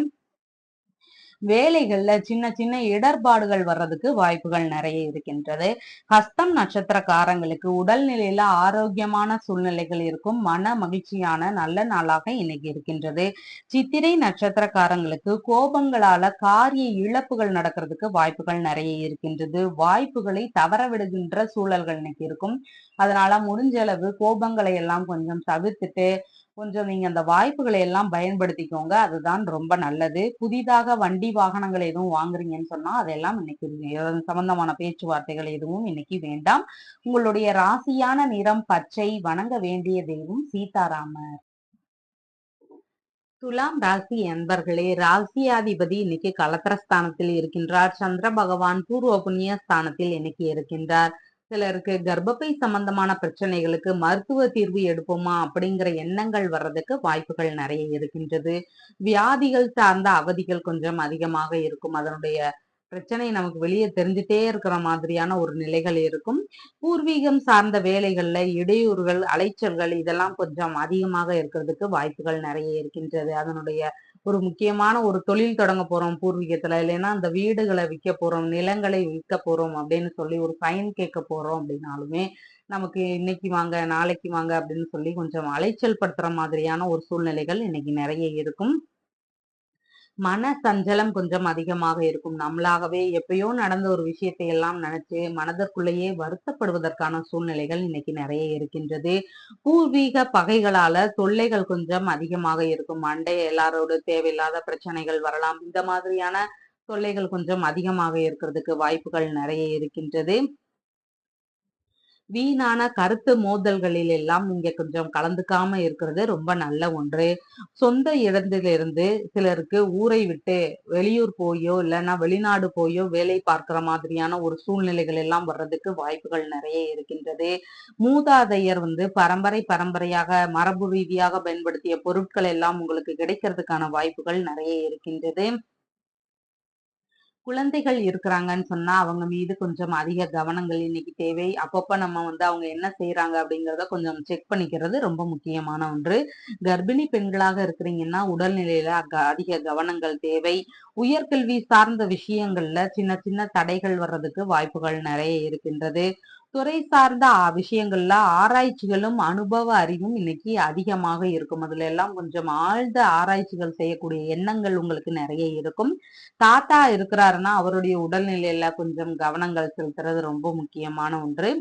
வேலைகள்ல சின்ன சின்ன இடர்பாடுகள் வர்றதுக்கு வாய்ப்புகள் நிறைய இருக்கின்றது. ஹஸ்தம் நட்சத்திரக்காரங்களுக்கு உடல்நிலையில ஆரோக்கியமான சூழ்நிலைகள் இருக்கும். மன மகிழ்ச்சியான நல்ல நாளாக இன்னைக்கு இருக்கின்றது. சித்திரை நட்சத்திரக்காரங்களுக்கு கோபங்களால காரிய இழப்புகள் நடக்கிறதுக்கு வாய்ப்புகள் நிறைய இருக்கின்றது. வாய்ப்புகளை தவற விடுகின்ற சூழல்கள் இன்னைக்கு இருக்கும். அதனால முடிஞ்ச அளவு கோபங்களை எல்லாம் கொஞ்சம் தவிர்த்துட்டு கொஞ்சம் நீங்க அந்த வாய்ப்புகளை எல்லாம் பயன்படுத்திக்கோங்க. அதுதான் ரொம்ப நல்லது. புதிதாக வண்டி வாகனங்கள் எதுவும் வாங்குறீங்கன்னு சொன்னா அதெல்லாம் இன்னைக்கு சம்பந்தமான பேச்சுவார்த்தைகள் எதுவும் இன்னைக்கு வேண்டாம். உங்களுடைய ராசியான நிறம் பச்சை. வணங்க வேண்டிய தெய்வம் சீதாராமர். துலாம் ராசி என்பர்களே, ராசியாதிபதி இன்னைக்கு கலத்திரஸ்தானத்தில் இருக்கின்றார். சந்திர பகவான் பூர்வ புண்ணிய ஸ்தானத்தில் இன்னைக்கு இருக்கின்றார். சிலருக்கு கர்ப்பப்பை சம்பந்தமான பிரச்சனைகளுக்கு மருத்துவ தீர்வு எடுப்போமா அப்படிங்கிற எண்ணங்கள் வர்றதுக்கு வாய்ப்புகள் நிறைய இருக்கின்றது. வியாதிகள் சார்ந்த அவதிகள் கொஞ்சம் அதிகமாக இருக்கும். அதனுடைய பிரச்சனை நமக்கு வெளியே தெரிஞ்சுட்டே இருக்கிற மாதிரியான ஒரு நிலைகள் இருக்கும். பூர்வீகம் சார்ந்த வேலைகள்ல இடையூறுகள், அலைச்சல்கள் இதெல்லாம் கொஞ்சம் அதிகமாக இருக்கிறதுக்கு வாய்ப்புகள் நிறைய இருக்கின்றது. அதனுடைய ஒரு முக்கியமான ஒரு தொழில் தொடங்க போறோம் பூர்வீகத்துல, இல்லைன்னா அந்த வீடுகளை விற்க போறோம், நிலங்களை விற்க போறோம் அப்படின்னு சொல்லி ஒரு சைன் கேட்க போறோம் அப்படின்னாலுமே நமக்கு இன்னைக்கு வாங்க நாளைக்கு வாங்க அப்படின்னு சொல்லி கொஞ்சம் அலைச்சல் படுத்துற மாதிரியான ஒரு சூழ்நிலைகள் இன்னைக்கு நிறைய இருக்கும். மன சஞ்சலம் கொஞ்சம் அதிகமாக இருக்கும். நம்மளாகவே எப்பயோ நடந்த ஒரு விஷயத்தை எல்லாம் நினைச்சு மனதிற்குள்ளேயே வருத்தப்படுவதற்கான சூழ்நிலைகள் இன்னைக்கு நிறைய இருக்கின்றது. பூர்வீக பகைகளால தொல்லைகள் கொஞ்சம் அதிகமாக இருக்கும். மண்டை எல்லாரோட தேவையில்லாத பிரச்சனைகள் வரலாம். இந்த மாதிரியான தொல்லைகள் கொஞ்சம் அதிகமாக இருக்கிறதுக்கு வாய்ப்புகள் நிறைய இருக்கின்றது. வீணான கருத்து மோதல்களில் எல்லாம் நீங்க கொஞ்சம் கலந்துக்காம இருக்கிறது ரொம்ப நல்ல ஒன்று. சொந்த இடத்திலிருந்து சிலருக்கு ஊரை விட்டு வெளியூர் போயோ இல்லைன்னா வெளிநாடு போயோ வேலை பார்க்கிற மாதிரியான ஒரு சூழ்நிலைகள் எல்லாம் வர்றதுக்கு வாய்ப்புகள் நிறைய இருக்கின்றது. மூதாதையர் பரம்பரை பரம்பரையாக மரபு ரீதியாக பயன்படுத்திய பொருட்கள் எல்லாம் உங்களுக்கு கிடைக்கிறதுக்கான வாய்ப்புகள் நிறைய இருக்கின்றது. குழந்தைகள் இருக்கிறாங்கன்னு சொன்னா அவங்க மீது கொஞ்சம் அதிக கவனங்கள் இன்னைக்கு தேவை. அப்பப்ப நம்ம அவங்க என்ன செய்யறாங்க அப்படிங்கிறத கொஞ்சம் செக் பண்ணிக்கிறது ரொம்ப முக்கியமான ஒன்று. கர்ப்பிணி பெண்களாக இருக்கிறீங்கன்னா உடல்நிலையில அதிக கவனங்கள் தேவை. உயர்கல்வி சார்ந்த விஷயங்கள்ல சின்ன சின்ன தடைகள் வர்றதுக்கு வாய்ப்புகள் நிறைய இருக்கின்றது. துறை சார்ந்த விஷயங்கள்ல ஆராய்ச்சிகளும் அனுபவ அறிவும் இன்னைக்கு அதிகமாக இருக்கும். அதுல எல்லாம் கொஞ்சம் ஆழ்ந்த ஆராய்ச்சிகள் செய்யக்கூடிய எண்ணங்கள் உங்களுக்கு நிறைய இருக்கும். தாத்தா இருக்கிறாருன்னா அவருடைய உடல்நிலையில கொஞ்சம் கவனங்கள் செலுத்துறது ரொம்ப முக்கியமான ஒன்று.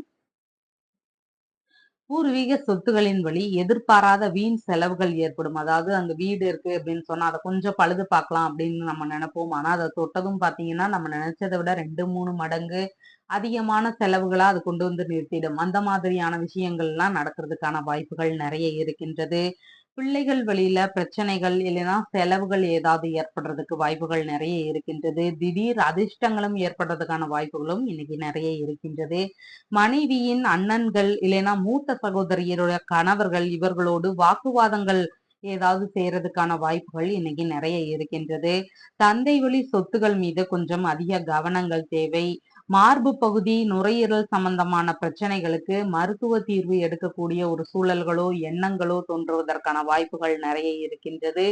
பூர்வீக சொத்துகளின் வழி எதிர்பாராத வீண் செலவுகள் ஏற்படும். அதாவது அங்க வீடு இருக்கு அப்படின்னு சொன்னா அதை கொஞ்சம் பழுது பார்க்கலாம் அப்படின்னு நம்ம நினைப்போம். ஆனா அதை தொட்டதும் பாத்தீங்கன்னா நம்ம நினைச்சதை விட 2, 3 மடங்கு அதிகமான செலவுகளா அது கொண்டு நிறுத்திடும். அந்த மாதிரியான விஷயங்கள்லாம் நடக்கிறதுக்கான வாய்ப்புகள் நிறைய இருக்கின்றது. பிள்ளைகள் வழியில பிரச்சனைகள் இல்லைன்னா செலவுகள் ஏதாவது ஏற்படுறதுக்கு வாய்ப்புகள் நிறைய இருக்கின்றது. திடீர் அதிர்ஷ்டங்களும் ஏற்படுறதுக்கான வாய்ப்புகளும் இன்னைக்கு நிறைய இருக்கின்றது. மனைவியின் அண்ணன்கள் இல்லைன்னா மூத்த சகோதரியருடைய கணவர்கள் இவர்களோடு வாக்குவாதங்கள் ஏதாவது செய்யறதுக்கான வாய்ப்புகள் இன்னைக்கு நிறைய இருக்கின்றது. தந்தை வழி சொத்துகள் மீது கொஞ்சம் அதிக கவனங்கள் தேவை. மார்பு பகுதி நுரையீரல் சம்பந்தமான பிரச்சனைகளுக்கு மருத்துவ தீர்வு எடுக்கக்கூடிய ஒரு சூழல்களோ எண்ணங்களோ தோன்றுவதற்கான வாய்ப்புகள் நிறைய இருக்கின்றது.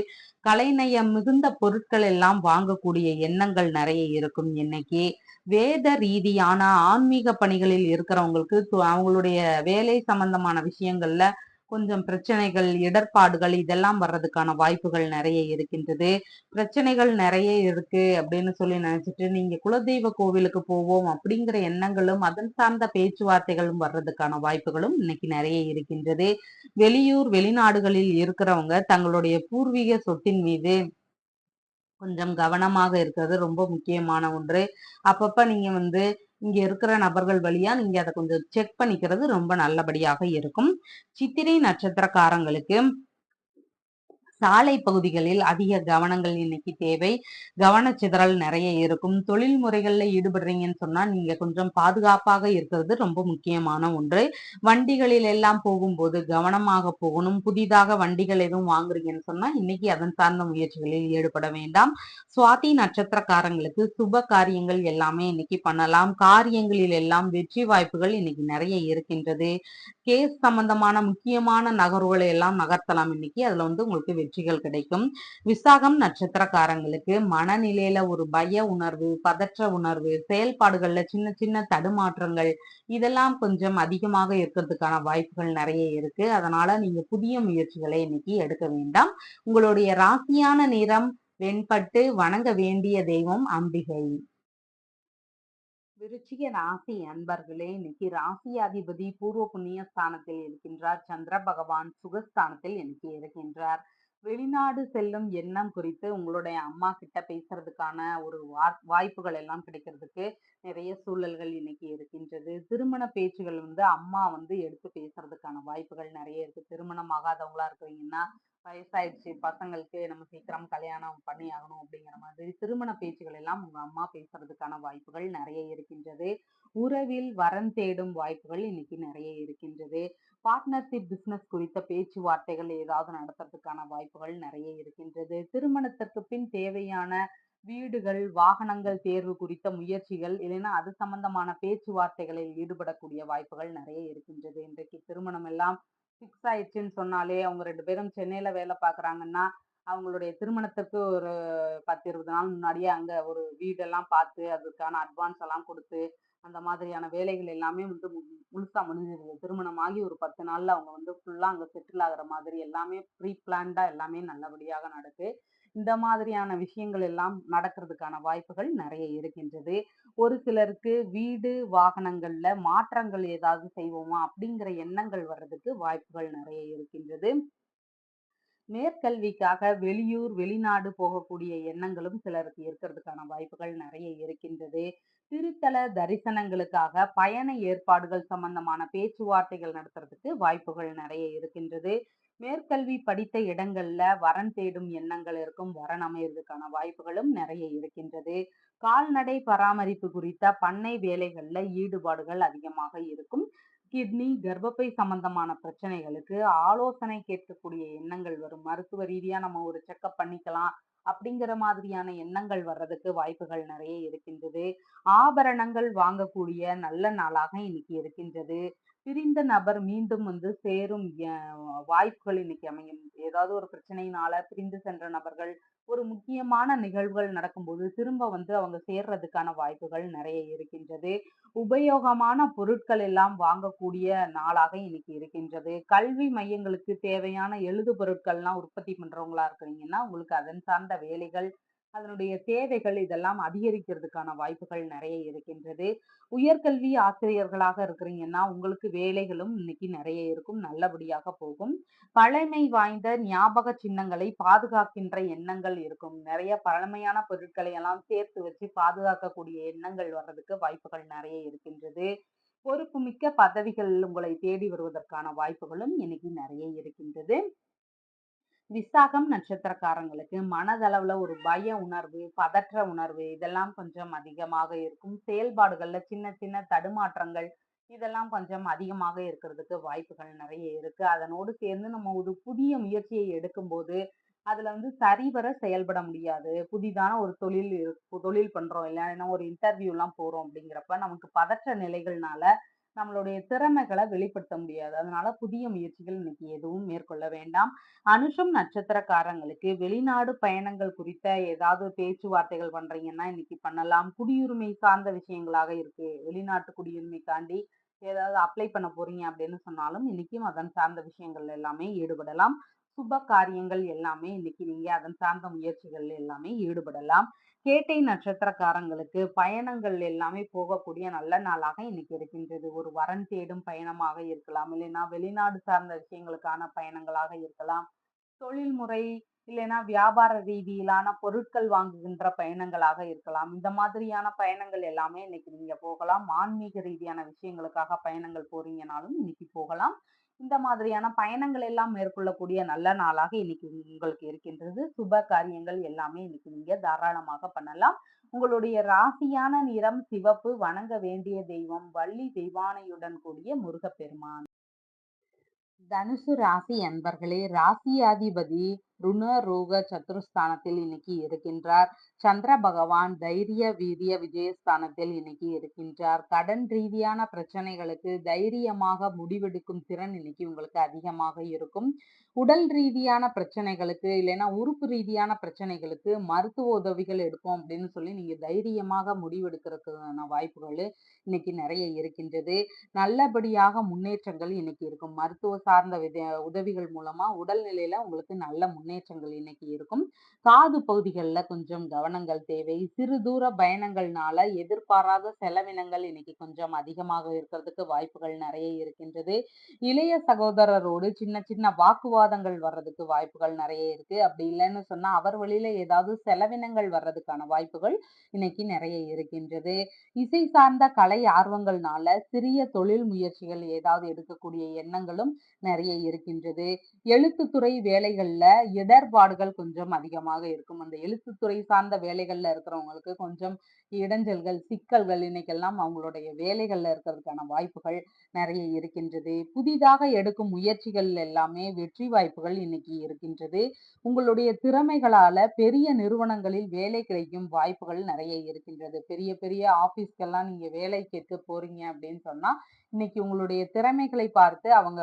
கலைநயம் மிகுந்த பொருட்கள் எல்லாம் வாங்கக்கூடிய எண்ணங்கள் நிறைய இருக்கும். இன்னைக்கு வேத ரீதியான ஆன்மீக பணிகளில் இருக்கிறவங்களுக்கு அவங்களுடைய வேலை சம்பந்தமான விஷயங்கள்ல கொஞ்சம் பிரச்சனைகள், இடர்பாடுகள் இதெல்லாம் வர்றதுக்கான வாய்ப்புகள் நெறைய இருக்கின்றது. பிரச்சனைகள் நெறைய இருக்கு அப்படின்னு சொல்லி நெனச்சுட்டு, நீங்க குலதெய்வ கோவிலுக்கு போவோம் அப்படிங்கிற எண்ணங்களும், அதன் சார்ந்த பேச்சுவார்த்தைகளும் வர்றதுக்கான வாய்ப்புகளும் இன்னைக்கு நெறைய இருக்கின்றது. வெளியூர், வெளிநாடுகளில் இருக்கிறவங்க தங்களுடைய பூர்வீக சொத்தின் மீது கொஞ்சம் கவனமாக இருக்கிறது ரொம்ப முக்கியமான ஒன்று. அப்பப்ப நீங்க இங்க இருக்கிற நபர்கள் வழியா நீங்க அத கொஞ்சம் செக் பண்ணிக்கிறது ரொம்ப நல்லபடியாக இருக்கும். சித்திரை நட்சத்திரக்காரங்களுக்கு சாலை பகுதிகளில் அதிக கவனங்கள் இன்னைக்கு தேவை. கவனச்சிதறல் நெறைய இருக்கும். தொழில் முறைகள்ல ஈடுபடுறீங்கன்னு சொன்னா, நீங்க கொஞ்சம் பாதுகாப்பாக இருக்கிறது ரொம்ப முக்கியமான ஒன்று. வண்டிகளில் எல்லாம் போகும்போது கவனமாக போகணும். புதிதாக வண்டிகள் எதுவும் வாங்குறீங்கன்னு சொன்னா, இன்னைக்கு அதன் சார்ந்த முயற்சிகளில் ஈடுபட வேண்டாம். சுவாதி நட்சத்திரக்காரங்களுக்கு சுப காரியங்கள் எல்லாமே இன்னைக்கு பண்ணலாம். காரியங்களில் எல்லாம் வெற்றி வாய்ப்புகள் இன்னைக்கு நெறைய இருக்கின்றது. கேஸ் சம்பந்தமான முக்கியமான நகர்வுகளை எல்லாம் நகர்த்தலாம் இன்னைக்கு. அதுல உங்களுக்கு வெற்றிகள் கிடைக்கும். விசாகம் நட்சத்திரக்காரங்களுக்கு மனநிலையில ஒரு பய உணர்வு, பதற்ற உணர்வு, செயல்பாடுகள்ல சின்ன சின்ன தடுமாற்றங்கள் இதெல்லாம் கொஞ்சம் அதிகமாக இருக்கிறதுக்கான வாய்ப்புகள் நெறைய இருக்கு. அதனால நீங்க புதிய முயற்சிகளை இன்னைக்கு எடுக்க வேண்டாம். உங்களுடைய ராசியான நிறம் வெண்பட்டு. வணங்க வேண்டிய தெய்வம் அம்பிகை. விருச்சிக ராசி அன்பர்களே, இன்னைக்கு ராசியாதிபதி பூர்வ புண்ணிய ஸ்தானத்தில் இருக்கின்றார். சந்திர பகவான் சுகஸ்தானத்தில் இன்னைக்கு இருக்கின்றார். வெளிநாடு செல்லும் எண்ணம் குறித்து உங்களுடைய அம்மா கிட்ட பேசுறதுக்கான ஒரு வாய்ப்புகள் எல்லாம் கிடைக்கிறதுக்கு நிறைய சூழல்கள் இன்னைக்கு இருக்கின்றது. திருமண பேச்சுகள் அம்மா எடுத்து பேசுறதுக்கான வாய்ப்புகள் நிறைய இருக்கு. திருமணம் ஆகாதவங்களா இருக்கிறீங்கன்னா, வயசாயிடுச்சு பசங்களுக்கு, நம்ம சீக்கிரம் கல்யாணம் பண்ணி ஆகணும் அப்படிங்கிற மாதிரி திருமண பேச்சுகள் எல்லாம் உங்க அம்மா பேசுறதுக்கான வாய்ப்புகள் நிறைய இருக்கின்றது. உறவில் வரன் தேடும் வாய்ப்புகள் இன்னைக்கு நிறைய இருக்கின்றது. பார்ட்னர்ஷிப் பிசினஸ் குறித்த பேச்சுவார்த்தைகள் ஏதாவது நடத்துறதுக்கான வாய்ப்புகள் நிறைய இருக்கின்றது. திருமணத்திற்கு பின் தேவையான வீடுகள், வாகனங்கள் தேர்வு குறித்த முயற்சிகள் இல்லைன்னா அது சம்பந்தமான பேச்சுவார்த்தைகளில் ஈடுபடக்கூடிய வாய்ப்புகள் நிறைய இருக்கின்றது. இன்றைக்கு திருமணம் எல்லாம் ஃபிக்ஸ் ஆயிடுச்சுன்னு சொன்னாலே, அவங்க 2 பேரும் சென்னையில வேலை பார்க்குறாங்கன்னா, அவங்களுடைய திருமணத்துக்கு ஒரு 10, 20 நாள் முன்னாடியே அங்க ஒரு வீடெல்லாம் பார்த்து, அதுக்கான அட்வான்ஸ் எல்லாம் குடுத்து, அந்த மாதிரியான வேலைகள் எல்லாமே முழுசா முடிஞ்சிருது. திருமணம் ஆகி ஒரு 10 நாள்ல அவங்க ஃபுல்லா அங்க செட்டில் ஆகுற மாதிரி எல்லாமே ப்ரீ பிளான்டா எல்லாமே நல்லபடியாக நடக்கு. இந்த மாதிரியான விஷயங்கள் எல்லாம் நடக்கிறதுக்கான வாய்ப்புகள் நிறைய இருக்கின்றது. ஒரு சிலருக்கு வீடு, வாகனங்கள்ல மாற்றங்கள் ஏதாவது செய்வோமா அப்படிங்கிற எண்ணங்கள் வர்றதுக்கு வாய்ப்புகள் நிறைய இருக்கின்றது. மேற்கல்விக்காக வெளியூர், வெளிநாடு போகக்கூடிய எண்ணங்களும் சிலருக்கு இருக்கிறதுக்கான வாய்ப்புகள் நிறைய இருக்கின்றது. திருத்தல தரிசனங்களுக்காக பயண ஏற்பாடுகள் சம்பந்தமான பேச்சுவார்த்தைகள் நடத்துறதுக்கு வாய்ப்புகள் நிறைய இருக்கின்றது. மேற்கல்வி படித்த இடங்கள்ல வரன் தேடும் எண்ணங்கள் இருக்கும். வரன் அமையறதுக்கான வாய்ப்புகளும் நிறைய இருக்கின்றது. கால்நடை பராமரிப்பு குறித்த பண்ணை வேலைகள்ல ஈடுபாடுகள் அதிகமாக இருக்கும். கிட்னி, கர்ப்பப்பை சம்பந்தமான பிரச்சனைகளுக்கு ஆலோசனை கேட்கக்கூடிய எண்ணங்கள் வரும். மருத்துவ ரீதியா நம்ம ஒரு செக்கப் பண்ணிக்கலாம் அப்படிங்கிற மாதிரியான எண்ணங்கள் வர்றதுக்கு வாய்ப்புகள் நிறைய இருக்கின்றது. ஆபரணங்கள் வாங்கக்கூடிய நல்ல நாளாக இன்னைக்கு இருக்கின்றது. பிரிந்த நபர் மீண்டும் சேரும் வாய்ப்புகள் இன்னைக்கு அமையும். ஏதாவது ஒரு பிரச்சனையினால பிரிந்து சென்ற நபர்கள் ஒரு முக்கியமான நிகழ்வுகள் நடக்கும்போது திரும்ப அவங்க சேர்றதுக்கான வாய்ப்புகள் நிறைய இருக்கின்றது. உபயோகமான பொருட்கள் எல்லாம் வாங்கக்கூடிய நாளாக இன்னைக்கு இருக்கின்றது. கல்வி மையங்களுக்கு தேவையான எழுது பொருட்கள்லாம் உற்பத்தி பண்றவங்களா இருக்கிறீங்கன்னா, உங்களுக்கு அதன் சார்ந்த வேலைகள், அதனுடைய தேவைகள் இதெல்லாம் அதிகரிக்கிறதுக்கான வாய்ப்புகள் நிறைய இருக்கின்றது. உயர்கல்வி ஆசிரியர்களாக இருக்கிறீங்கன்னா, உங்களுக்கு வேலைகளும் இன்னைக்கு நிறைய இருக்கும். நல்லபடியாக போகும். பழமை வாய்ந்த ஞாபக சின்னங்களை பாதுகாக்கின்ற எண்ணங்கள் இருக்கும். நிறைய பழமையான பொருட்களை எல்லாம் சேர்த்து வச்சு பாதுகாக்கக்கூடிய எண்ணங்கள் வர்றதுக்கு வாய்ப்புகள் நிறைய இருக்கின்றது. பொறுப்புமிக்க பதவிகள் உங்களை தேடி வருவதற்கான வாய்ப்புகளும் இன்னைக்கு நிறைய இருக்கின்றது. விசாகம் நட்சத்திரக்காரங்களுக்கு மனதளவுல ஒரு பய உணர்வு, பதற்ற உணர்வு இதெல்லாம் கொஞ்சம் அதிகமாக இருக்கும். செயல்பாடுகள்ல சின்ன சின்ன தடுமாற்றங்கள் இதெல்லாம் கொஞ்சம் அதிகமாக இருக்கிறதுக்கு வாய்ப்புகள் நிறைய இருக்கு. அதனோடு சேர்ந்து நம்ம ஒரு புதிய முயற்சியை எடுக்கும்போது, அதுல சரிவர செயல்பட முடியாது. புதிதான ஒரு தொழில் பண்றோம், இல்லைன்னா ஒரு இன்டர்வியூ எல்லாம் போறோம் அப்படிங்கிறப்ப நமக்கு பதற்ற நிலைகள்னால நம்மளுடைய திறமைகளை வெளிப்படுத்த முடியாது. அதனால புதிய முயற்சிகள் இன்னைக்கு எதுவும் மேற்கொள்ள வேண்டாம். அனுஷம் நட்சத்திரக்காரங்களுக்கு வெளிநாடு பயணங்கள் குறித்த ஏதாவது பேச்சுவார்த்தைகள் பண்றீங்கன்னா இன்னைக்கு பண்ணலாம். குடியுரிமை சார்ந்த விஷயங்களாக இருக்கு. வெளிநாட்டு குடியுரிமை தாண்டி ஏதாவது அப்ளை பண்ண போறீங்க அப்படின்னு சொன்னாலும், இன்னைக்கும் அதன் சார்ந்த விஷயங்கள் எல்லாமே ஈடுபடலாம். சுப காரியங்கள் எல்லாமே இன்னைக்கு நீங்க அதன் சார்ந்த முயற்சிகள் எல்லாமே ஈடுபடலாம். கேட்டை நட்சத்திரக்காரங்களுக்கு பயணங்கள் எல்லாமே போகக்கூடிய நல்ல நாளாக இன்னைக்கு இருக்கின்றது. ஒரு வரன் தேடும் பயணமாக இருக்கலாம். இல்லைன்னா வெளிநாடு சார்ந்த விஷயங்களுக்கான பயணங்களாக இருக்கலாம். தொழில்முறை இல்லைன்னா வியாபார ரீதியிலான பொருட்கள் வாங்குகின்ற பயணங்களாக இருக்கலாம். இந்த மாதிரியான பயணங்கள் எல்லாமே இன்னைக்கு நீங்க போகலாம். ஆன்மீக ரீதியான விஷயங்களுக்காக பயணங்கள் போறீங்கனாலும் இன்னைக்கு போகலாம். இந்த மாதிரியான பயணங்கள் எல்லாம் மேற்கொள்ளக்கூடிய நல்ல நாளாக இன்னைக்கு உங்களுக்கு இருக்கின்றது. சுப காரியங்கள் எல்லாமே இன்னைக்கு நீங்க தாராளமாக பண்ணலாம். உங்களுடைய ராசியான நிறம் சிவப்பு. வணங்க வேண்டிய தெய்வம் வள்ளி தெய்வானையுடன் கூடிய முருகப்பெருமான். தனுசு ராசி அன்பர்களே, ராசியாதிபதி ருண ரோக சத்துருஸ்தானத்தில் இன்னைக்கு இருக்கின்றார். சந்திர பகவான் தைரிய வீரிய விஜயஸ்தானத்தில் இன்னைக்கு இருக்கின்றார். கடன் ரீதியான பிரச்சனைகளுக்கு தைரியமாக முடிவெடுக்கும் திறன் இன்னைக்கு உங்களுக்கு அதிகமாக இருக்கும். உடல் ரீதியான பிரச்சனைகளுக்கு இல்லைன்னா உறுப்பு ரீதியான பிரச்சனைகளுக்கு மருத்துவ உதவிகள் எடுப்போம் அப்படின்னு சொல்லி நீங்க தைரியமாக முடிவெடுக்கிறதுக்கான வாய்ப்புகள் இன்னைக்கு நிறைய இருக்கின்றது. நல்லபடியாக முன்னேற்றங்கள் இன்னைக்கு இருக்கும். மருத்துவ சார்ந்த உதவிகள் மூலமா உடல்நிலையில உங்களுக்கு நல்ல முன்னேற்றங்கள் இன்னைக்கு இருக்கும். காது பகுதிகள்ல கொஞ்சம் கவனங்கள் தேவை. சிறு தூர பயணங்கள்னால எதிர்பாராத செலவினங்கள் இன்னைக்கு கொஞ்சம் அதிகமாக இருக்கிறதுக்கு வாய்ப்புகள் நிறைய இருக்கின்றது. இளைய சகோதரரோடு சின்ன சின்ன வாக்குவாதங்கள் வர்றதுக்கு வாய்ப்புகள் நிறைய இருக்கு. அப்படி இல்லைன்னு சொன்னா அவர் வழியில ஏதாவது செலவினங்கள் வர்றதுக்கான வாய்ப்புகள் இன்னைக்கு நிறைய இருக்கின்றது. இசை சார்ந்த கலை ஆர்வங்கள்னால சிறிய தொழில் முயற்சிகள் ஏதாவது எடுக்கக்கூடிய எண்ணங்களும் நிறைய இருக்கின்றது. எழுத்துத்துறை வேலைகள்ல இடர்பாடுகள் கொஞ்சம் அதிகமாக இருக்கும். அந்த எழுத்துத்துறை சார்ந்த வேலைகள்ல இருக்கிறவங்களுக்கு கொஞ்சம் இடைஞ்சல்கள், சிக்கல்கள் இன்னைக்கெல்லாம் அவங்களுடைய வேலைகள்ல இருக்கிறதுக்கான வாய்ப்புகள் நிறைய இருக்கின்றது. புதிதாக எடுக்கும் முயற்சிகள் எல்லாமே வெற்றி வாய்ப்புகள் இன்னைக்கு இருக்கின்றது. உங்களுடைய திறமைகளால பெரிய நிறுவனங்களில் வேலை கிடைக்கும் வாய்ப்புகள் நிறைய இருக்கின்றது. பெரிய பெரிய ஆபீஸ்க்கெல்லாம் நீங்க வேலை கேட்க போறீங்க அப்படின்னு சொன்னா, இன்னைக்கு உங்களுடைய திறமைகளை பார்த்து அவங்க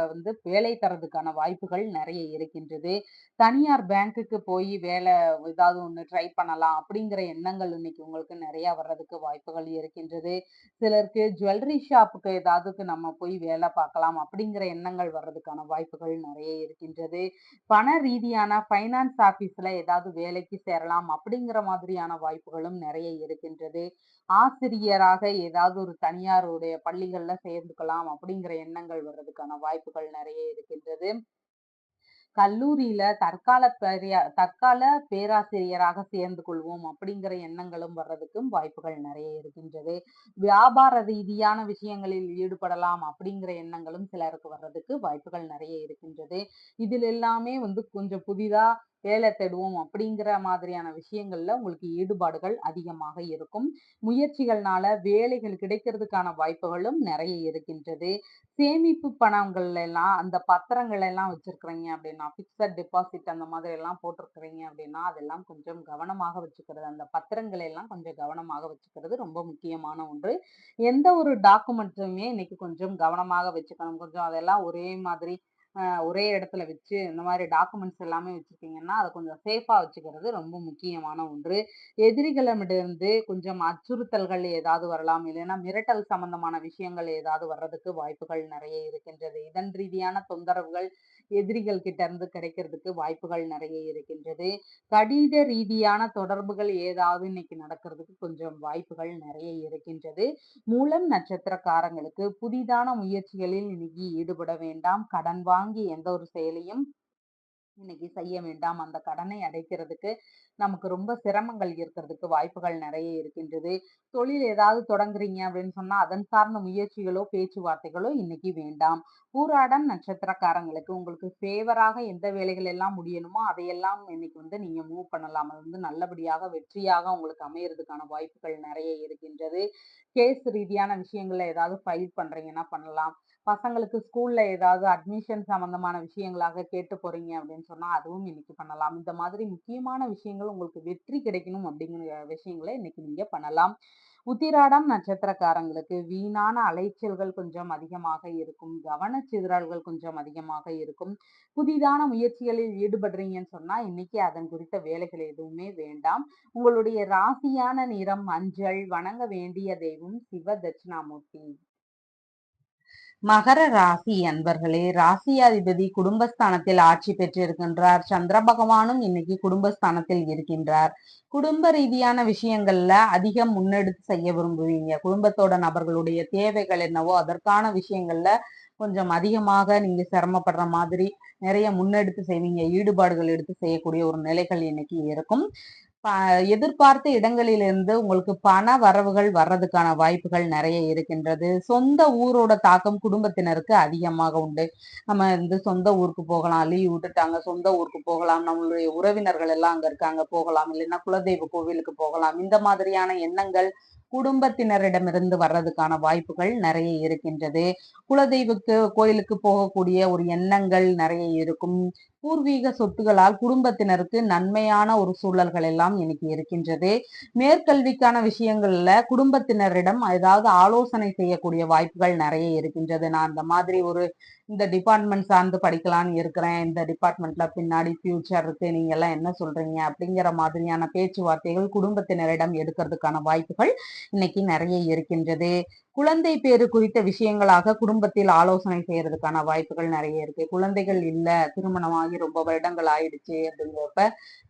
வேலை தர்றதுக்கான வாய்ப்புகள் நிறைய இருக்கின்றது. தனியார் பேங்க்குக்கு போய் வேலை ஏதாவது ஒண்ணு ட்ரை பண்ணலாம் அப்படிங்கிற எண்ணங்கள் இன்னைக்கு உங்களுக்கு நிறைய வர்றதுக்கு வாய்ப்புகள் இருக்கின்றது. சிலருக்கு ஜுவல்லரி ஷாப்புக்கு ஏதாவதுக்கு நம்ம போய் வேலை பார்க்கலாம் அப்படிங்கிற எண்ணங்கள் வர்றதுக்கான வாய்ப்புகள் நிறைய இருக்கின்றது. பண ரீதியான ஃபைனான்ஸ் ஆபீஸ்ல ஏதாவது வேலைக்கு சேரலாம் அப்படிங்கிற மாதிரியான வாய்ப்புகளும் நிறைய இருக்கின்றது. ஆசிரியராக ஏதாவது ஒரு தனியாருடைய பள்ளிகள்ல சேர்ந்துக்கலாம் அப்படிங்கிற எண்ணங்கள் வர்றதுக்கான வாய்ப்புகள் நிறைய இருக்கின்றது. கல்லூரியில தற்கால பேராசிரியராக சேர்ந்து கொள்வோம் அப்படிங்கிற எண்ணங்களும் வர்றதுக்கும் வாய்ப்புகள் நிறைய இருக்கின்றது. வியாபார ரீதியான விஷயங்களில் ஈடுபடலாம் அப்படிங்கிற எண்ணங்களும் சிலருக்கு வர்றதுக்கு வாய்ப்புகள் நிறைய இருக்கின்றது. இதில் எல்லாமே கொஞ்சம் புதிதா வேலை தேடுவோம் அப்படிங்கிற மாதிரியான விஷயங்கள்ல உங்களுக்கு ஈடுபாடுகள் அதிகமாக இருக்கும். முயற்சிகள்னால வேலைகள் கிடைக்கிறதுக்கான வாய்ப்புகளும் நிறைய இருக்கின்றது. சேமிப்பு பணங்கள் எல்லாம் அந்த பத்திரங்கள் எல்லாம் வச்சிருக்கிறீங்க அப்படின்னா, பிக்ஸட் டெபாசிட் அந்த மாதிரி எல்லாம் போட்டிருக்கிறீங்க அப்படின்னா, அதெல்லாம் கொஞ்சம் கவனமாக வச்சுக்கிறது. அந்த பத்திரங்களை எல்லாம் கொஞ்சம் கவனமாக வச்சுக்கிறது ரொம்ப முக்கியமான ஒன்று. எந்த ஒரு டாக்குமெண்ட்டுமே இன்னைக்கு கொஞ்சம் கவனமாக வச்சுக்கணும். கொஞ்சம் அதெல்லாம் ஒரே மாதிரி ஒரே இடத்துல வச்சு இந்த மாதிரி டாக்குமெண்ட்ஸ் எல்லாமே வச்சுருக்கீங்கன்னா, அத கொஞ்சம் சேஃபா வச்சுக்கிறது ரொம்ப முக்கியமான ஒன்று. எதிரிகளிடமிருந்து கொஞ்சம் அச்சுறுத்தல்கள் ஏதாவது வரலாம். இல்லைன்னா மிரட்டல் சம்பந்தமான விஷயங்கள் ஏதாவது வர்றதுக்கு வாய்ப்புகள் நிறைய இருக்கின்றது. இதன் ரீதியான தொந்தரவுகள் எதிரிகள் கிட்ட இருந்து கிடைக்கிறதுக்கு வாய்ப்புகள் நிறைய இருக்கின்றது. கடித ரீதியான தொடர்புகள் ஏதாவது இன்னைக்கு நடக்கிறதுக்கு கொஞ்சம் வாய்ப்புகள் நிறைய இருக்கின்றது. மூலம் நட்சத்திரக்காரங்களுக்கு புதிதான முயற்சிகளில் இன்னைக்கு ஈடுபட வேண்டாம். கடன் வாங்கி எந்த ஒரு செயலையும் இன்னைக்கு செய்ய வேண்டாம். அந்த கடனை அடைக்கிறதுக்கு நமக்கு ரொம்ப சிரமங்கள் இருக்கிறதுக்கு வாய்ப்புகள் நிறைய இருக்கின்றது. தொழில் ஏதாவது தொடங்குறீங்க அப்படின்னு சொன்னா, அதன் சார்ந்த முயற்சிகளோ, பேச்சுவார்த்தைகளோ இன்னைக்கு வேண்டாம். பூராடம் நட்சத்திரக்காரங்களுக்கு உங்களுக்கு ஃபேவராக எந்த வேலைகள் எல்லாம் முடியணுமோ, அதையெல்லாம் இன்னைக்கு நீங்க மூவ் பண்ணலாம். அது நல்லபடியாக வெற்றியாக உங்களுக்கு அமையறதுக்கான வாய்ப்புகள் நிறைய இருக்கின்றது. கேஸ் ரீதியான விஷயங்கள்ல ஏதாவது ஃபைல் பண்றீங்கன்னா பண்ணலாம். பசங்களுக்கு ஸ்கூல்ல ஏதாவது அட்மிஷன் சம்மந்தமான விஷயங்களாக கேட்டு போறீங்க அப்படின்னு சொன்னா, அதுவும் இன்னைக்கு பண்ணலாம். இந்த மாதிரி முக்கியமான விஷயங்கள் உங்களுக்கு வெற்றி கிடைக்கணும் அப்படிங்கிற விஷயங்கள இன்னைக்கு நீங்க பண்ணலாம். உத்திராடம் நட்சத்திரக்காரங்களுக்கு வீணான அலைச்சல்கள் கொஞ்சம் அதிகமாக இருக்கும். கவனச்சிதறல்கள் கொஞ்சம் அதிகமாக இருக்கும். புதிதான முயற்சிகளில் ஈடுபடுறீங்கன்னு சொன்னா, இன்னைக்கு அதன் குறித்த வேலைகள் எதுவுமே வேண்டாம். உங்களுடைய ராசியான நிறம் மஞ்சள். வணங்க வேண்டிய தெய்வம் சிவ தட்சிணாமூர்த்தி. மகர ராசி அன்பர்களே, ராசியாதிபதி குடும்பஸ்தானத்தில் ஆட்சி பெற்றிருக்கின்றார். சந்திர பகவானும் இன்னைக்கு குடும்பஸ்தானத்தில் இருக்கின்றார். குடும்ப ரீதியான விஷயங்கள்ல அதிகம் முன்னெடுத்து செய்ய விரும்புவீங்க. குடும்பத்தோட நபர்களுடைய தேவைகள் என்னவோ அதற்கான விஷயங்கள்ல கொஞ்சம் அதிகமாக நீங்க சிரமப்படுற மாதிரி நிறைய முன்னெடுத்து செய்வீங்க. ஈடுபாடுகள் எடுத்து செய்யக்கூடிய ஒரு நிலைகள் இன்னைக்கு இருக்கும். எதிர்பார்த்த இடங்களிலிருந்து உங்களுக்கு பண வரவுகள் வர்றதுக்கான வாய்ப்புகள் நிறைய இருக்கின்றது. சொந்த ஊரோட தாக்கம் குடும்பத்தினருக்கு அதிகமாக உண்டு. நம்ம சொந்த ஊருக்கு போகலாம், லீவ் விட்டுட்டாங்க சொந்த ஊருக்கு போகலாம், நம்மளுடைய உறவினர்கள் எல்லாம் அங்க இருக்காங்க போகலாம், இல்லைன்னா குலதெய்வ கோவிலுக்கு போகலாம், இந்த மாதிரியான எண்ணங்கள் குடும்பத்தினரிடமிருந்து வர்றதுக்கான வாய்ப்புகள் நிறைய இருக்கின்றது. குலதெய்வக்கு கோயிலுக்கு போகக்கூடிய ஒரு எண்ணங்கள் நிறைய இருக்கும். பூர்வீக சொத்துகளால் குடும்பத்தினருக்கு நன்மையான ஒரு சூழல்கள் எல்லாம் இன்னைக்கு இருக்கின்றது. மேற்கல்விக்கான விஷயங்கள்ல குடும்பத்தினரிடம் ஏதாவது ஆலோசனை செய்யக்கூடிய வாய்ப்புகள் நிறைய இருக்கின்றது. நான் இந்த மாதிரி இந்த டிபார்ட்மெண்ட் சார்ந்து படிக்கலான்னு இருக்கிறேன், இந்த டிபார்ட்மெண்ட்ல பின்னாடி ஃபியூச்சர் இருக்கு, நீங்க எல்லாம் என்ன சொல்றீங்க அப்படிங்கிற மாதிரியான பேச்சுவார்த்தைகள் குடும்பத்தினரிடம் எடுக்கிறதுக்கான வாய்ப்புகள் இன்னைக்கு நிறைய இருக்கின்றது. குழந்தை பேரு குறித்த விஷயங்களாக குடும்பத்தில் ஆலோசனை செய்யறதுக்கான வாய்ப்புகள் நிறைய இருக்கு. குழந்தைகள் இல்ல, திருமணமாகி ரொம்ப வருடங்கள் ஆயிடுச்சு அப்படிங்கிறப்ப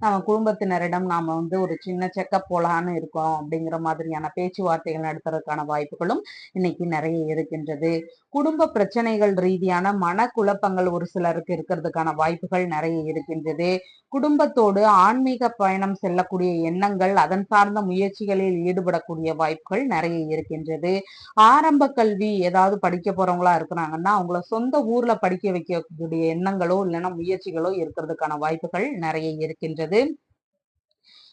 நம்ம குடும்பத்தினரிடம் நாம ஒரு சின்ன செக்கப் போலான்னு இருக்கோம் அப்படிங்கிற மாதிரியான பேச்சுவார்த்தைகள் நடத்துறதுக்கான வாய்ப்புகளும் இன்னைக்கு நிறைய இருக்கின்றது. குடும்ப பிரச்சனைகள் ரீதியான மனக்குழப்பங்கள் ஒரு சிலருக்கு இருக்கிறதுக்கான வாய்ப்புகள் நிறைய இருக்கின்றது. குடும்பத்தோடு ஆன்மீக பயணம் செல்லக்கூடிய எண்ணங்கள், அதன் சார்ந்த முயற்சிகளில் ஈடுபடக்கூடிய வாய்ப்புகள் நிறைய இருக்கின்றது. ஆரம்ப கல்வி ஏதாவது படிக்க போறவங்களா இருக்கிறாங்கன்னா அவங்கள சொந்த ஊர்ல படிக்க வைக்கக்கூடிய எண்ணங்களோ இல்லைன்னா முயற்சிகளோ இருக்கிறதுக்கான வாய்ப்புகள் நிறைய இருக்கின்றது.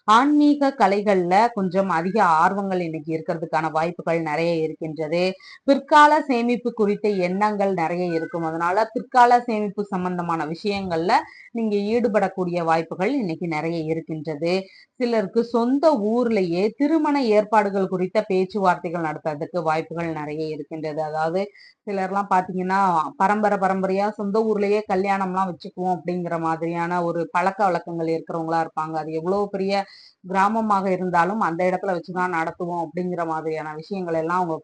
ஆன்மீக கலைகள்ல கொஞ்சம் அதிக ஆர்வங்கள் இன்னைக்கு இருக்கிறதுக்கான வாய்ப்புகள் நிறைய இருக்கின்றது. பிற்கால சேமிப்பு குறித்த எண்ணங்கள் நிறைய இருக்கும். அதனால பிற்கால சேமிப்பு சம்பந்தமான விஷயங்கள்ல நீங்க ஈடுபடக்கூடிய வாய்ப்புகள் இன்னைக்கு நிறைய இருக்கின்றது. சிலருக்கு சொந்த ஊர்லயே திருமண ஏற்பாடுகள் குறித்த பேச்சுவார்த்தைகள் நடத்துறதுக்கு வாய்ப்புகள் நிறைய இருக்கின்றது. அதாவது சிலர்லாம் பாத்தீங்கன்னா பரம்பரையா சொந்த ஊர்லயே கல்யாணம்லாம் வச்சுக்குவோம் அப்படிங்கிற மாதிரியான ஒரு பழக்க வழக்கங்கள் இருக்கிறவங்களா இருப்பாங்க. அது எவ்வளவு பெரிய கிராமமாக இருந்தாலும் அந்த இடத்துல வச்சுதான் நடத்துவோம் அப்படிங்கிற மாதிரியான விஷயங்கள் எல்லாம் அவங்க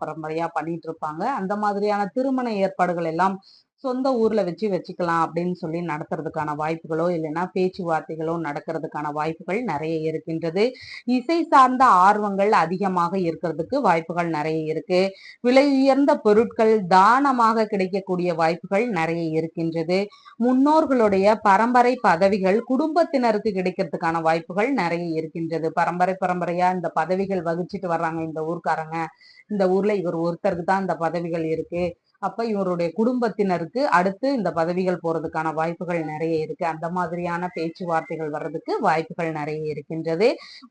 பரம்பரையா பண்ணிட்டு இருப்பாங்க. அந்த மாதிரியான திருமண ஏற்பாடுகள் எல்லாம் சொந்த ஊர்ல வச்சுக்கலாம் அப்படின்னு சொல்லி நடத்துறதுக்கான வாய்ப்புகளோ இல்லைன்னா பேச்சுவார்த்தைகளோ நடக்கிறதுக்கான வாய்ப்புகள் நிறைய இருக்கின்றது. இசை சார்ந்த ஆர்வங்கள் அதிகமாக இருக்கிறதுக்கு வாய்ப்புகள் நிறைய இருக்கு. விலை உயர்ந்த பொருட்கள் தானமாக கிடைக்கக்கூடிய வாய்ப்புகள் நிறைய இருக்கின்றது. முன்னோர்களுடைய பரம்பரை பதவிகள் குடும்பத்தினருக்கு கிடைக்கிறதுக்கான வாய்ப்புகள் நிறைய இருக்கின்றது. பரம்பரையா இந்த பதவிகள் வகிச்சுட்டு வர்றாங்க இந்த ஊர்க்காரங்க, இந்த ஊர்ல இவர் ஒருத்தருக்கு தான் இந்த பதவிகள் இருக்கு, அப்ப இவருடைய குடும்பத்தினருக்கு அடுத்து இந்த பதவிகள் போறதுக்கான வாய்ப்புகள் நிறைய இருக்கு. அந்த மாதிரியான பேச்சுவார்த்தைகள் வர்றதுக்கு வாய்ப்புகள் நிறைய இருக்கின்றது.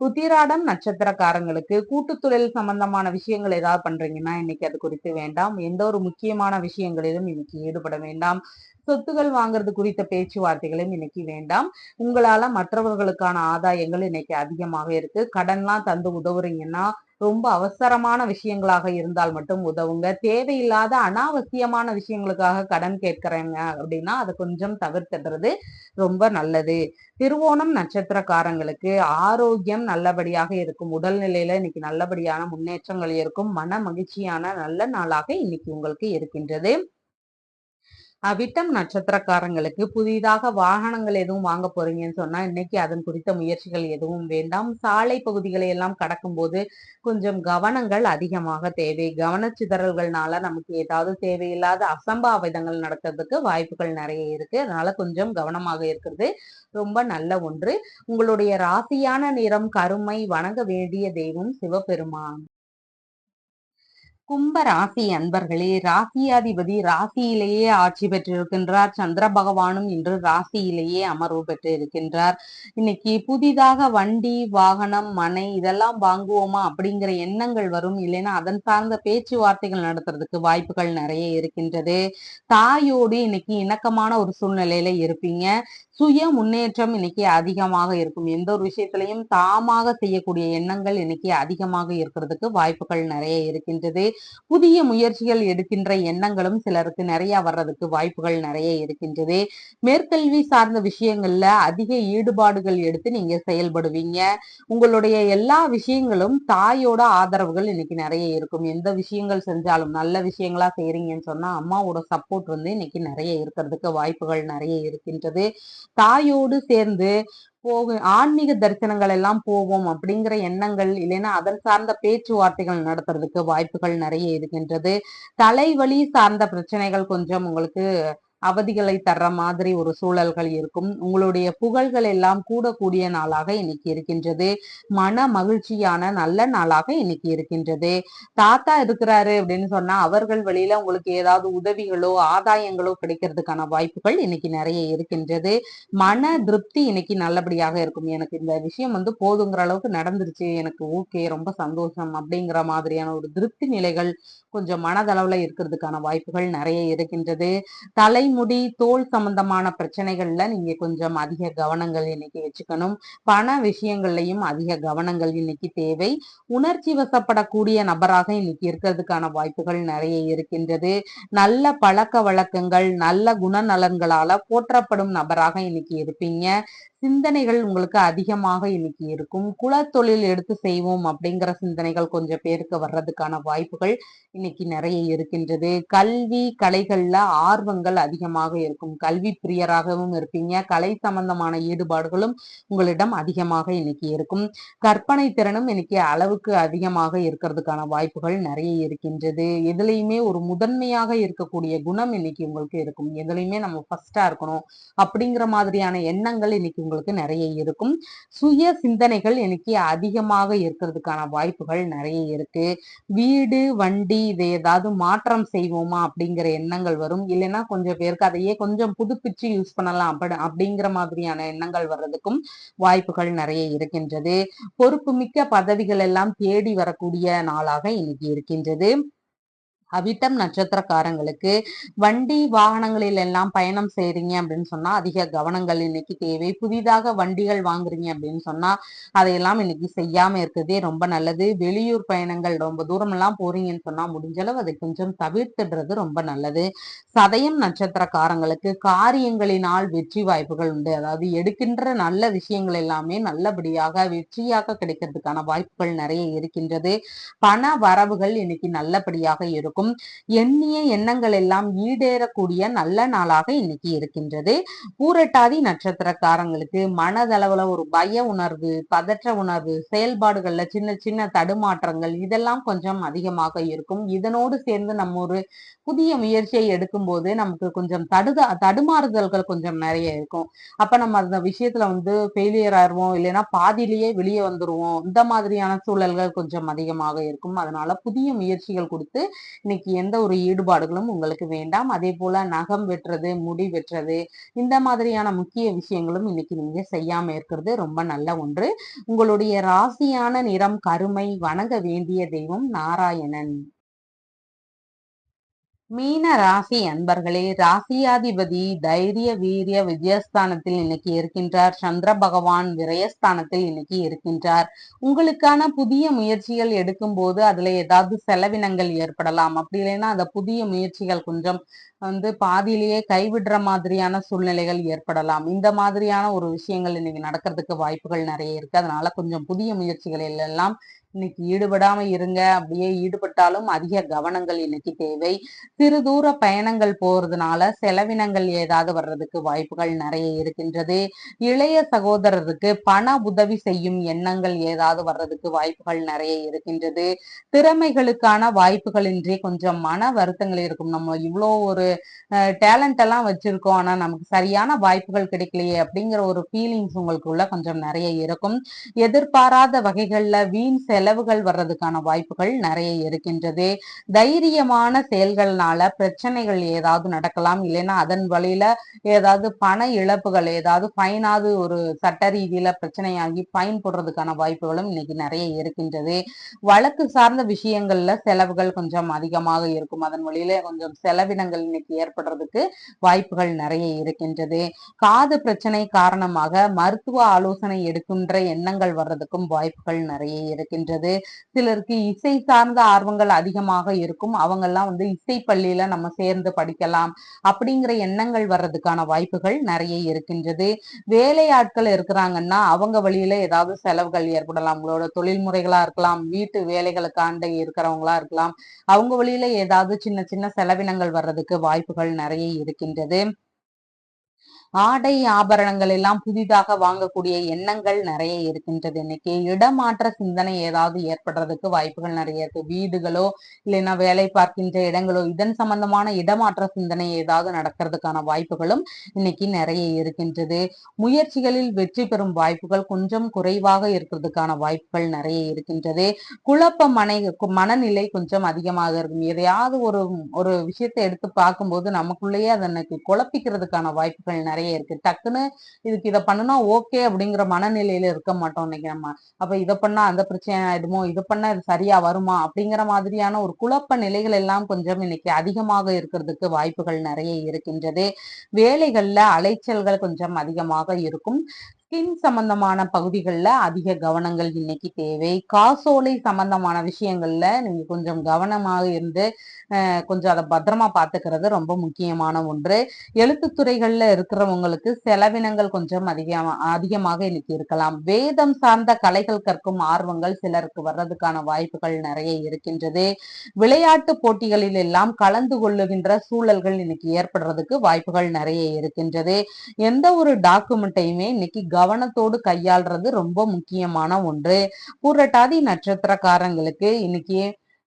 உத்திராடம் நட்சத்திரக்காரங்களுக்கு கூட்டு தொழில் சம்பந்தமான விஷயங்கள் ஏதாவது பண்றீங்கன்னா இன்னைக்கு அது குறித்து வேண்டாம். எந்த ஒரு முக்கியமான விஷயங்களிலும் இன்னைக்கு ஈடுபட வேண்டாம். சொத்துகள் வாங்குறது குறித்த பேச்சுவார்த்தைகளும் இன்னைக்கு வேண்டாம். உங்களால மற்றவர்களுக்கான ஆதாயங்கள் இன்னைக்கு அதிகமாக இருக்கு. கடன்லாம் தந்து உதவுறீங்கன்னா ரொம்ப அவசரமான விஷயங்களாக இருந்தால் மட்டும் உதவுங்க. தேவையில்லாத அனாவசியமான விஷயங்களுக்காக கடன் கேட்கறேங்க அப்படின்னா அதை கொஞ்சம் தவிர்த்துடுறது ரொம்ப நல்லது. திருவோணம் நட்சத்திரக்காரங்களுக்கு ஆரோக்கியம் நல்லபடியாக இருக்கும். உடல்நிலையில இன்னைக்கு நல்லபடியான முன்னேற்றங்கள் இருக்கும். மன மகிழ்ச்சியான நல்ல நாளாக இன்னைக்கு உங்களுக்கு இருக்கின்றது. அவிட்டம் நட்சத்திரக்காரங்களுக்கு புதிதாக வாகனங்கள் எதுவும் வாங்க போறீங்கன்னு சொன்னா இன்னைக்கு அதன் குறித்த முயற்சிகள் எதுவும் வேண்டாம். சாலை பகுதிகளை எல்லாம் கடக்கும் போது கொஞ்சம் கவனங்கள் அதிகமாக தேவை. கவனச்சிதறல்கள்னால நமக்கு ஏதாவது தேவையில்லாத அசம்பாவிதங்கள் நடக்கிறதுக்கு வாய்ப்புகள் நிறைய இருக்கு. அதனால கொஞ்சம் கவனமாக இருக்கிறது ரொம்ப நல்ல ஒன்று. உங்களுடைய ராசியான நிறம் கருமை. வணங்க வேண்டிய தெய்வம் சிவபெருமான். கும்ப ராசி அன்பர்களே, ராசியாதிபதி ராசியிலேயே ஆட்சி பெற்றிருக்கின்றார். சந்திர பகவானும் இன்று ராசியிலேயே அமர்வு பெற்று இருக்கின்றார். இன்னைக்கு புதிதாக வண்டி வாகனம் மனை இதெல்லாம் வாங்குவோமா அப்படிங்கிற எண்ணங்கள் வரும். இல்லைன்னா அதன் சார்ந்த பேச்சுவார்த்தைகள் நடத்துறதுக்கு வாய்ப்புகள் நிறைய இருக்கின்றது. தாயோடு இன்னைக்கு இணக்கமான ஒரு சூழ்நிலையில இருப்பீங்க. சுய முன்னேற்றம் இன்னைக்கு அதிகமாக இருக்கும். எந்த ஒரு விஷயத்திலையும் தாமாக செய்யக்கூடிய எண்ணங்கள் இன்னைக்கு அதிகமாக இருக்கிறதுக்கு வாய்ப்புகள் நிறைய இருக்கின்றது. புதிய முயற்சிகள் எடுக்கின்ற எண்ணங்களும் சிலருக்கு நிறைய வர்றதுக்கு வாய்ப்புகள் நிறைய இருக்கின்றது. மேற்கல்வி சார்ந்த விஷயங்கள்ல அதிக ஈடுபாடுகள் எடுத்து நீங்க செயல்படுவீங்க. உங்களுடைய எல்லா விஷயங்களும் தாயோட ஆதரவுகள் இன்னைக்கு நிறைய இருக்கும். எந்த விஷயங்கள் செஞ்சாலும் நல்ல விஷயங்களா செய்றீங்கன்னு சொன்னா அம்மாவோட சப்போர்ட் இன்னைக்கு நிறைய இருக்கிறதுக்கு வாய்ப்புகள் நிறைய இருக்கின்றது. தாயோடு சேர்ந்து ஆன்மீக தரிசனங்கள் எல்லாம் போவோம் அப்படிங்கிற எண்ணங்கள் இல்லைன்னா அதன் சார்ந்த பேச்சுவார்த்தைகள் நடத்துறதுக்கு வாய்ப்புகள் நிறைய இருக்கின்றது. தலைவலி சார்ந்த பிரச்சனைகள் கொஞ்சம் உங்களுக்கு அவதிகளை தர்ற மாதிரி ஒரு சூழல்கள் இருக்கும். உங்களுடைய புகழ்கள் எல்லாம் கூடக்கூடிய நாளாக இன்னைக்கு இருக்கின்றது. மன மகிழ்ச்சியான நல்ல நாளாக இன்னைக்கு இருக்கின்றது. தாத்தா இருக்கிறாரு அப்படின்னு சொன்னா அவர்கள் வழியில உங்களுக்கு ஏதாவது உதவிகளோ ஆதாயங்களோ கிடைக்கிறதுக்கான வாய்ப்புகள் இன்னைக்கு நிறைய இருக்கின்றது. மன திருப்தி இன்னைக்கு நல்லபடியாக இருக்கும். எனக்கு இந்த விஷயம் போதுங்கிற அளவுக்கு நடந்துருச்சு, எனக்கு ஓகே, ரொம்ப சந்தோஷம் அப்படிங்கிற மாதிரியான ஒரு திருப்தி நிலைகள் கொஞ்சம் மனதளவுல இருக்கிறதுக்கான வாய்ப்புகள் நிறைய இருக்கின்றது. தலைமுடி தோல் சம்பந்தமான பிரச்சனைகள்ல நீங்க கொஞ்சம் அதிக கவனங்கள் இன்னைக்கு வச்சுக்கணும். பண விஷயங்கள்லயும் அதிக கவனங்கள் இன்னைக்கு தேவை. உணர்ச்சி வசப்படக்கூடிய நபராக இன்னைக்கு இருக்கிறதுக்கான வாய்ப்புகள் நிறைய இருக்கின்றது. நல்ல பழக்க வழக்கங்கள் நல்ல குணநலன்களால போற்றப்படும் நபராக இன்னைக்கு இருப்பீங்க. சிந்தனைகள் உங்களுக்கு அதிகமாக இன்னைக்கு இருக்கும். குலத்தொழில் எடுத்து செய்வோம் அப்படிங்கிற சிந்தனைகள் கொஞ்சம் பேருக்கு வர்றதுக்கான வாய்ப்புகள் இன்னைக்கு நிறைய இருக்கின்றது. கல்வி கலைகள்ல ஆர்வங்கள் அதிகமாக இருக்கும். கல்வி பிரியராகவும் இருப்பீங்க. கலை சம்பந்தமான ஈடுபாடுகளும் உங்களிடம் அதிகமாக இன்னைக்கு இருக்கும். கற்பனை திறனும் இன்னைக்கு அளவுக்கு அதிகமாக இருக்கிறதுக்கான வாய்ப்புகள் நிறைய இருக்கின்றது. எதுலையுமே ஒரு முதன்மையாக இருக்கக்கூடிய குணம் இன்னைக்கு உங்களுக்கு இருக்கும். எதுலையுமே நம்ம ஃபர்ஸ்டா இருக்கணும் அப்படிங்கிற மாதிரியான எண்ணங்கள் இன்னைக்கு உங்களுக்கு நிறைய இருக்கும். சுய சிந்தனைகள் இன்னைக்கு அதிகமாக இருக்கிறதுக்கான வாய்ப்புகள் நிறைய இருக்கு. வீடு வண்டி இதை ஏதாவது மாற்றம் செய்வோமா அப்படிங்கிற எண்ணங்கள் வரும். இல்லைன்னா கொஞ்சம் பேருக்கு அதையே கொஞ்சம் புதுப்பிச்சு யூஸ் பண்ணலாம் அப்படிங்கிற மாதிரியான எண்ணங்கள் வர்றதுக்கும் வாய்ப்புகள் நிறைய இருக்கின்றது. பொறுப்பு மிக்க பதவிகள் எல்லாம் தேடி வரக்கூடிய நாளாக இன்னைக்கு இருக்கின்றது. அவிட்டம் நட்சத்திரக்காரங்களுக்கு வண்டி வாகனங்களில் எல்லாம் பயணம் செய்றீங்க அப்படின்னு சொன்னா அதிக கவனங்கள் இன்னைக்கு தேவை. புதிதாக வண்டிகள் வாங்குறீங்க அப்படின்னு சொன்னா அதையெல்லாம் இன்னைக்கு செய்யாம இருக்கிறதே ரொம்ப நல்லது. வெளியூர் பயணங்கள் ரொம்ப தூரம் எல்லாம் போறீங்கன்னு சொன்னா முடிஞ்ச அளவு அதை கொஞ்சம் தவிர்த்துடுறது ரொம்ப நல்லது. சதயம் நட்சத்திரக்காரங்களுக்கு காரியங்களினால் வெற்றி வாய்ப்புகள் உண்டு. அதாவது எடுக்கின்ற நல்ல விஷயங்கள் எல்லாமே நல்லபடியாக வெற்றியாக கிடைக்கிறதுக்கான வாய்ப்புகள் நிறைய இருக்கின்றது. பண வரவுகள் இன்னைக்கு நல்லபடியாக இருக்கும். எண்ணிய எண்ணங்கள் எல்லாம் ஈடேறக்கூடிய நல்ல நாளாக இன்னைக்கு இருக்கின்றது. பூரட்டாதி நட்சத்திரக்காரங்களுக்கு மனதளவுல ஒரு பய உணர்வு பதற்ற உணர்வு செயல்பாடுகள்ல சின்ன சின்ன தடுமாற்றங்கள் இதெல்லாம் கொஞ்சம் அதிகமாக இருக்கும். இதனோடு சேர்ந்து நம்ம ஒரு புதிய முயற்சியை எடுக்கும் போது நமக்கு கொஞ்சம் தடுமாறுதல்கள் கொஞ்சம் நிறைய இருக்கும். அப்ப நம்ம அந்த விஷயத்துல ஃபெயிலியர் ஆயிருவோம், இல்லைன்னா பாதியிலேயே வெளியே வந்துருவோம். இந்த மாதிரியான சூழல்கள் கொஞ்சம் அதிகமாக இருக்கும். அதனால புதிய முயற்சிகள் கொடுத்து இன்னைக்கு எந்த ஒரு ஈடுபாடுகளும் உங்களுக்கு வேண்டாம். அதே போல நகம் வெட்டுறது முடி வெட்டுறது இந்த மாதிரியான முக்கிய விஷயங்களும் இன்னைக்கு நீங்க செய்யாம இருக்கிறது ரொம்ப நல்ல ஒன்று. உங்களுடைய ராசியான நிறம் கருமை. வணங்க வேண்டிய தெய்வம் நாராயணன். மீன ராசி அன்பர்களே, ராசியாதிபதி தைரிய வீரிய விஜயஸ்தானத்தில் இன்னைக்கு இருக்கின்றார். சந்திர பகவான் விரயஸ்தானத்தில் இன்னைக்கு இருக்கின்றார். உங்களுக்கான புதிய முயற்சிகள் எடுக்கும் போது அதுல ஏதாவது செலவினங்கள் ஏற்படலாம். அப்படி இல்லைன்னா அந்த புதிய முயற்சிகள் கொஞ்சம் பாதியிலேயே கைவிடுற மாதிரியான சூழ்நிலைகள் ஏற்படலாம். இந்த மாதிரியான ஒரு விஷயங்கள் இன்னைக்கு நடக்கிறதுக்கு வாய்ப்புகள் நிறைய இருக்கு. அதனால கொஞ்சம் புதிய முயற்சிகளில் எல்லாம் இன்னைக்கு ஈடுபடாம இருங்க. அப்படியே ஈடுபட்டாலும் அதிக கவனங்கள் இன்னைக்கு தேவை. சிறு தூர பயணங்கள் போறதுனால செலவினங்கள் ஏதாவது வர்றதுக்கு வாய்ப்புகள் நிறைய இருக்கின்றது. இளைய சகோதரருக்கு பண உதவி செய்யும் எண்ணங்கள் ஏதாவது வர்றதுக்கு வாய்ப்புகள் நிறைய இருக்கின்றது. திறமைகளுக்கான வாய்ப்புகளின்றி கொஞ்சம் மன வருத்தங்கள் இருக்கும். நம்ம இவ்வளோ ஒரு டேலண்ட் எல்லாம் வச்சிருக்கோம், ஆனா நமக்கு சரியான வாய்ப்புகள் கிடைக்கலையே அப்படிங்கிற ஒரு ஃபீலிங்ஸ் உங்களுக்குள்ள கொஞ்சம் நிறைய இருக்கும். எதிர்பாராத வகைகள்ல வீண் செலவுகள் வர்றதுக்கான வாய்ப்புகள் நிறைய இருக்கின்றது. தைரியமான செயல்கள்னால பிரச்சனைகள் ஏதாவது நடக்கலாம். இல்லைன்னா அதன் வழியில ஏதாவது பண இழப்புகள் ஏதாவது ஃபைனாவது ஒரு சட்ட ரீதியில பிரச்சனையாகி ஃபைன் போடுறதுக்கான வாய்ப்புகளும் இன்னைக்கு நிறைய இருக்கின்றது. வழக்கு சார்ந்த விஷயங்கள்ல செலவுகள் கொஞ்சம் அதிகமாக இருக்கும். அதன் வழியில கொஞ்சம் செலவினங்கள் இன்னைக்கு ஏற்படுறதுக்கு வாய்ப்புகள் நிறைய இருக்கின்றது. காது பிரச்சனை காரணமாக மருத்துவ ஆலோசனை எடுக்கின்ற எண்ணங்கள் வர்றதுக்கும் வாய்ப்புகள் நிறைய இருக்கின்றது. இருக்கின்றது. சிலருக்கு இசை சார்ந்த ஆர்வங்கள் அதிகமாக இருக்கும். அவங்கெல்லாம் இசை பள்ளியில நம்ம சேர்ந்து படிக்கலாம் அப்படிங்கிற எண்ணங்கள் வர்றதுக்கான வாய்ப்புகள் நிறைய இருக்கின்றது. வேலையாட்கள் இருக்கிறாங்கன்னா அவங்க வழியில ஏதாவது செலவுகள் ஏற்படலாம். அவங்களோட தொழில் முறைகளா இருக்கலாம், வீட்டு வேலைகளுக்காண்டு இருக்கிறவங்களா இருக்கலாம். அவங்க வழியில ஏதாவது சின்ன சின்ன செலவினங்கள் வர்றதுக்கு வாய்ப்புகள் நிறைய இருக்கின்றது. ஆடை ஆபரணங்கள் எல்லாம் புதிதாக வாங்கக்கூடிய எண்ணங்கள் நிறைய இருக்கின்றது. இன்னைக்கு இடமாற்ற சிந்தனை ஏதாவது ஏற்படுறதுக்கு வாய்ப்புகள் நிறைய இருக்கு. வீடுகளோ இல்லைன்னா வேலை பார்க்கின்ற இடங்களோ இதன் சம்பந்தமான இடமாற்ற சிந்தனை ஏதாவது நடக்கிறதுக்கான வாய்ப்புகளும் இன்னைக்கு நிறைய இருக்கின்றது. முயற்சிகளில் வெற்றி பெறும் வாய்ப்புகள் கொஞ்சம் குறைவாக இருக்கிறதுக்கான வாய்ப்புகள் நிறைய இருக்கின்றது. குழப்ப மனநிலை கொஞ்சம் அதிகமாக இருக்கும். எதையாவது ஒரு ஒரு விஷயத்தை எடுத்து பார்க்கும்போது நமக்குள்ளேயே அதனை குழப்பிக்கிறதுக்கான வாய்ப்புகள் நிறைய இருக்கு. டக்குன்னு இதுக்கு இதை பண்ணுனா ஓகே அப்படிங்கிற மனநிலையில இருக்க மாட்டோம் இன்னைக்கு நம்ம. அப்ப இதை பண்ணா அந்த பிரச்சனை ஆயிடுமோ, இதை பண்ணா இது சரியா வருமா அப்படிங்கிற மாதிரியான ஒரு குழப்ப நிலைகள் எல்லாம் கொஞ்சம் இன்னைக்கு அதிகமாக இருக்கிறதுக்கு வாய்ப்புகள் நிறைய இருக்கின்றது. வேலைகள்ல அலைச்சல்கள் கொஞ்சம் அதிகமாக இருக்கும். ஸ்கின் சம்பந்தமான பகுதிகளில் அதிக கவனங்கள் இன்னைக்கு தேவை. காசோலை சம்பந்தமான விஷயங்கள்ல நீங்க கொஞ்சம் கவனமாக இருந்து கொஞ்சம் அதை பத்திரமா பார்த்துக்கிறது ரொம்ப முக்கியமான ஒன்று. எழுத்துத்துறைகள்ல இருக்கிறவங்களுக்கு செலவினங்கள் கொஞ்சம் அதிகமாக இன்னைக்கு இருக்கலாம். வேதம் சார்ந்த கலைகள் கற்கும் ஆர்வங்கள் சிலருக்கு வர்றதுக்கான வாய்ப்புகள் நிறைய இருக்கின்றது. விளையாட்டு போட்டிகளில் எல்லாம் கலந்து கொள்ளுகின்ற சூழல்கள் இன்னைக்கு ஏற்படுறதுக்கு வாய்ப்புகள் நிறைய இருக்கின்றது. எந்த ஒரு டாக்குமெண்ட்டையுமே இன்னைக்கு கவனத்தோடு கையாள்றது ரொம்ப முக்கியமான ஒன்று. பூரட்டாதி நட்சத்திரக்காரங்களுக்கு இன்னைக்கு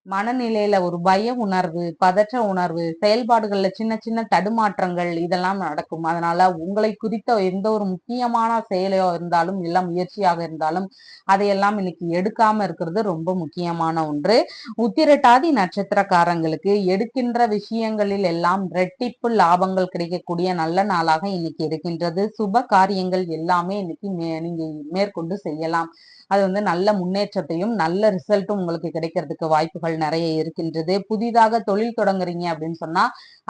மனநிலையில ஒரு பய உணர்வு, பதற்ற உணர்வு, செயல்பாடுகள்ல சின்ன சின்ன தடுமாற்றங்கள் இதெல்லாம் நடக்கும். அதனால உங்களை குறித்த எந்த ஒரு முக்கியமான செயலையோ இருந்தாலும் இல்ல முயற்சியாக இருந்தாலும் அதையெல்லாம் இன்னைக்கு எடுக்காம இருக்கிறது ரொம்ப முக்கியமான ஒன்று. உத்திரட்டாதி நட்சத்திரக்காரங்களுக்கு எடுக்கின்ற விஷயங்களில் எல்லாம் இரட்டிப்பு லாபங்கள் கிடைக்கக்கூடிய நல்ல நாளாக இன்னைக்கு இருக்கின்றது. சுப காரியங்கள் எல்லாமே இன்னைக்கு நீங்க மேற்கொண்டு செய்யலாம். அது நல்ல முன்னேற்றத்தையும் நல்ல ரிசல்ட்டும் உங்களுக்கு கிடைக்கிறதுக்கு வாய்ப்புகள் நிறைய இருக்கின்றது. புதிதாக தொழில் தொடங்குறீங்க அப்படின்னு சொன்னா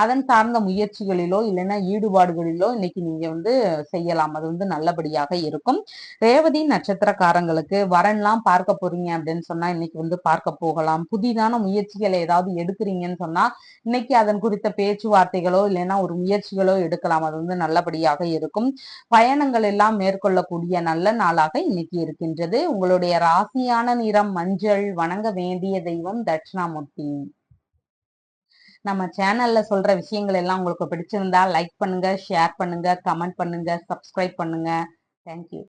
அதன் சார்ந்த முயற்சிகளிலோ இல்லைன்னா ஈடுபாடுகளிலோ இன்னைக்கு நீங்க செய்யலாம். அது நல்லபடியாக இருக்கும். ரேவதி நட்சத்திரக்காரங்களுக்கு வரன்லாம் பார்க்க போறீங்க அப்படின்னு சொன்னா இன்னைக்கு பார்க்க போகலாம். புதிதான முயற்சிகளை ஏதாவது எடுக்கிறீங்கன்னு சொன்னா இன்னைக்கு அதன் குறித்த பேச்சுவார்த்தைகளோ இல்லைன்னா ஒரு முயற்சிகளோ எடுக்கலாம். அது நல்லபடியாக இருக்கும். பயணங்கள் எல்லாம் மேற்கொள்ளக்கூடிய நல்ல நாளாக இன்னைக்கு இருக்கின்றது. உங்களுடைய ராசியான நிறம் மஞ்சள். வணங்க வேண்டிய தெய்வம் தட்சிணாமூர்த்தி. நம்ம சேனல்ல சொல்ற விஷயங்கள் எல்லாம் உங்களுக்கு பிடிச்சிருந்தா லைக் பண்ணுங்க, ஷேர் பண்ணுங்க, கமெண்ட் பண்ணுங்க, சப்ஸ்கிரைப் பண்ணுங்க. தேங்க்யூ.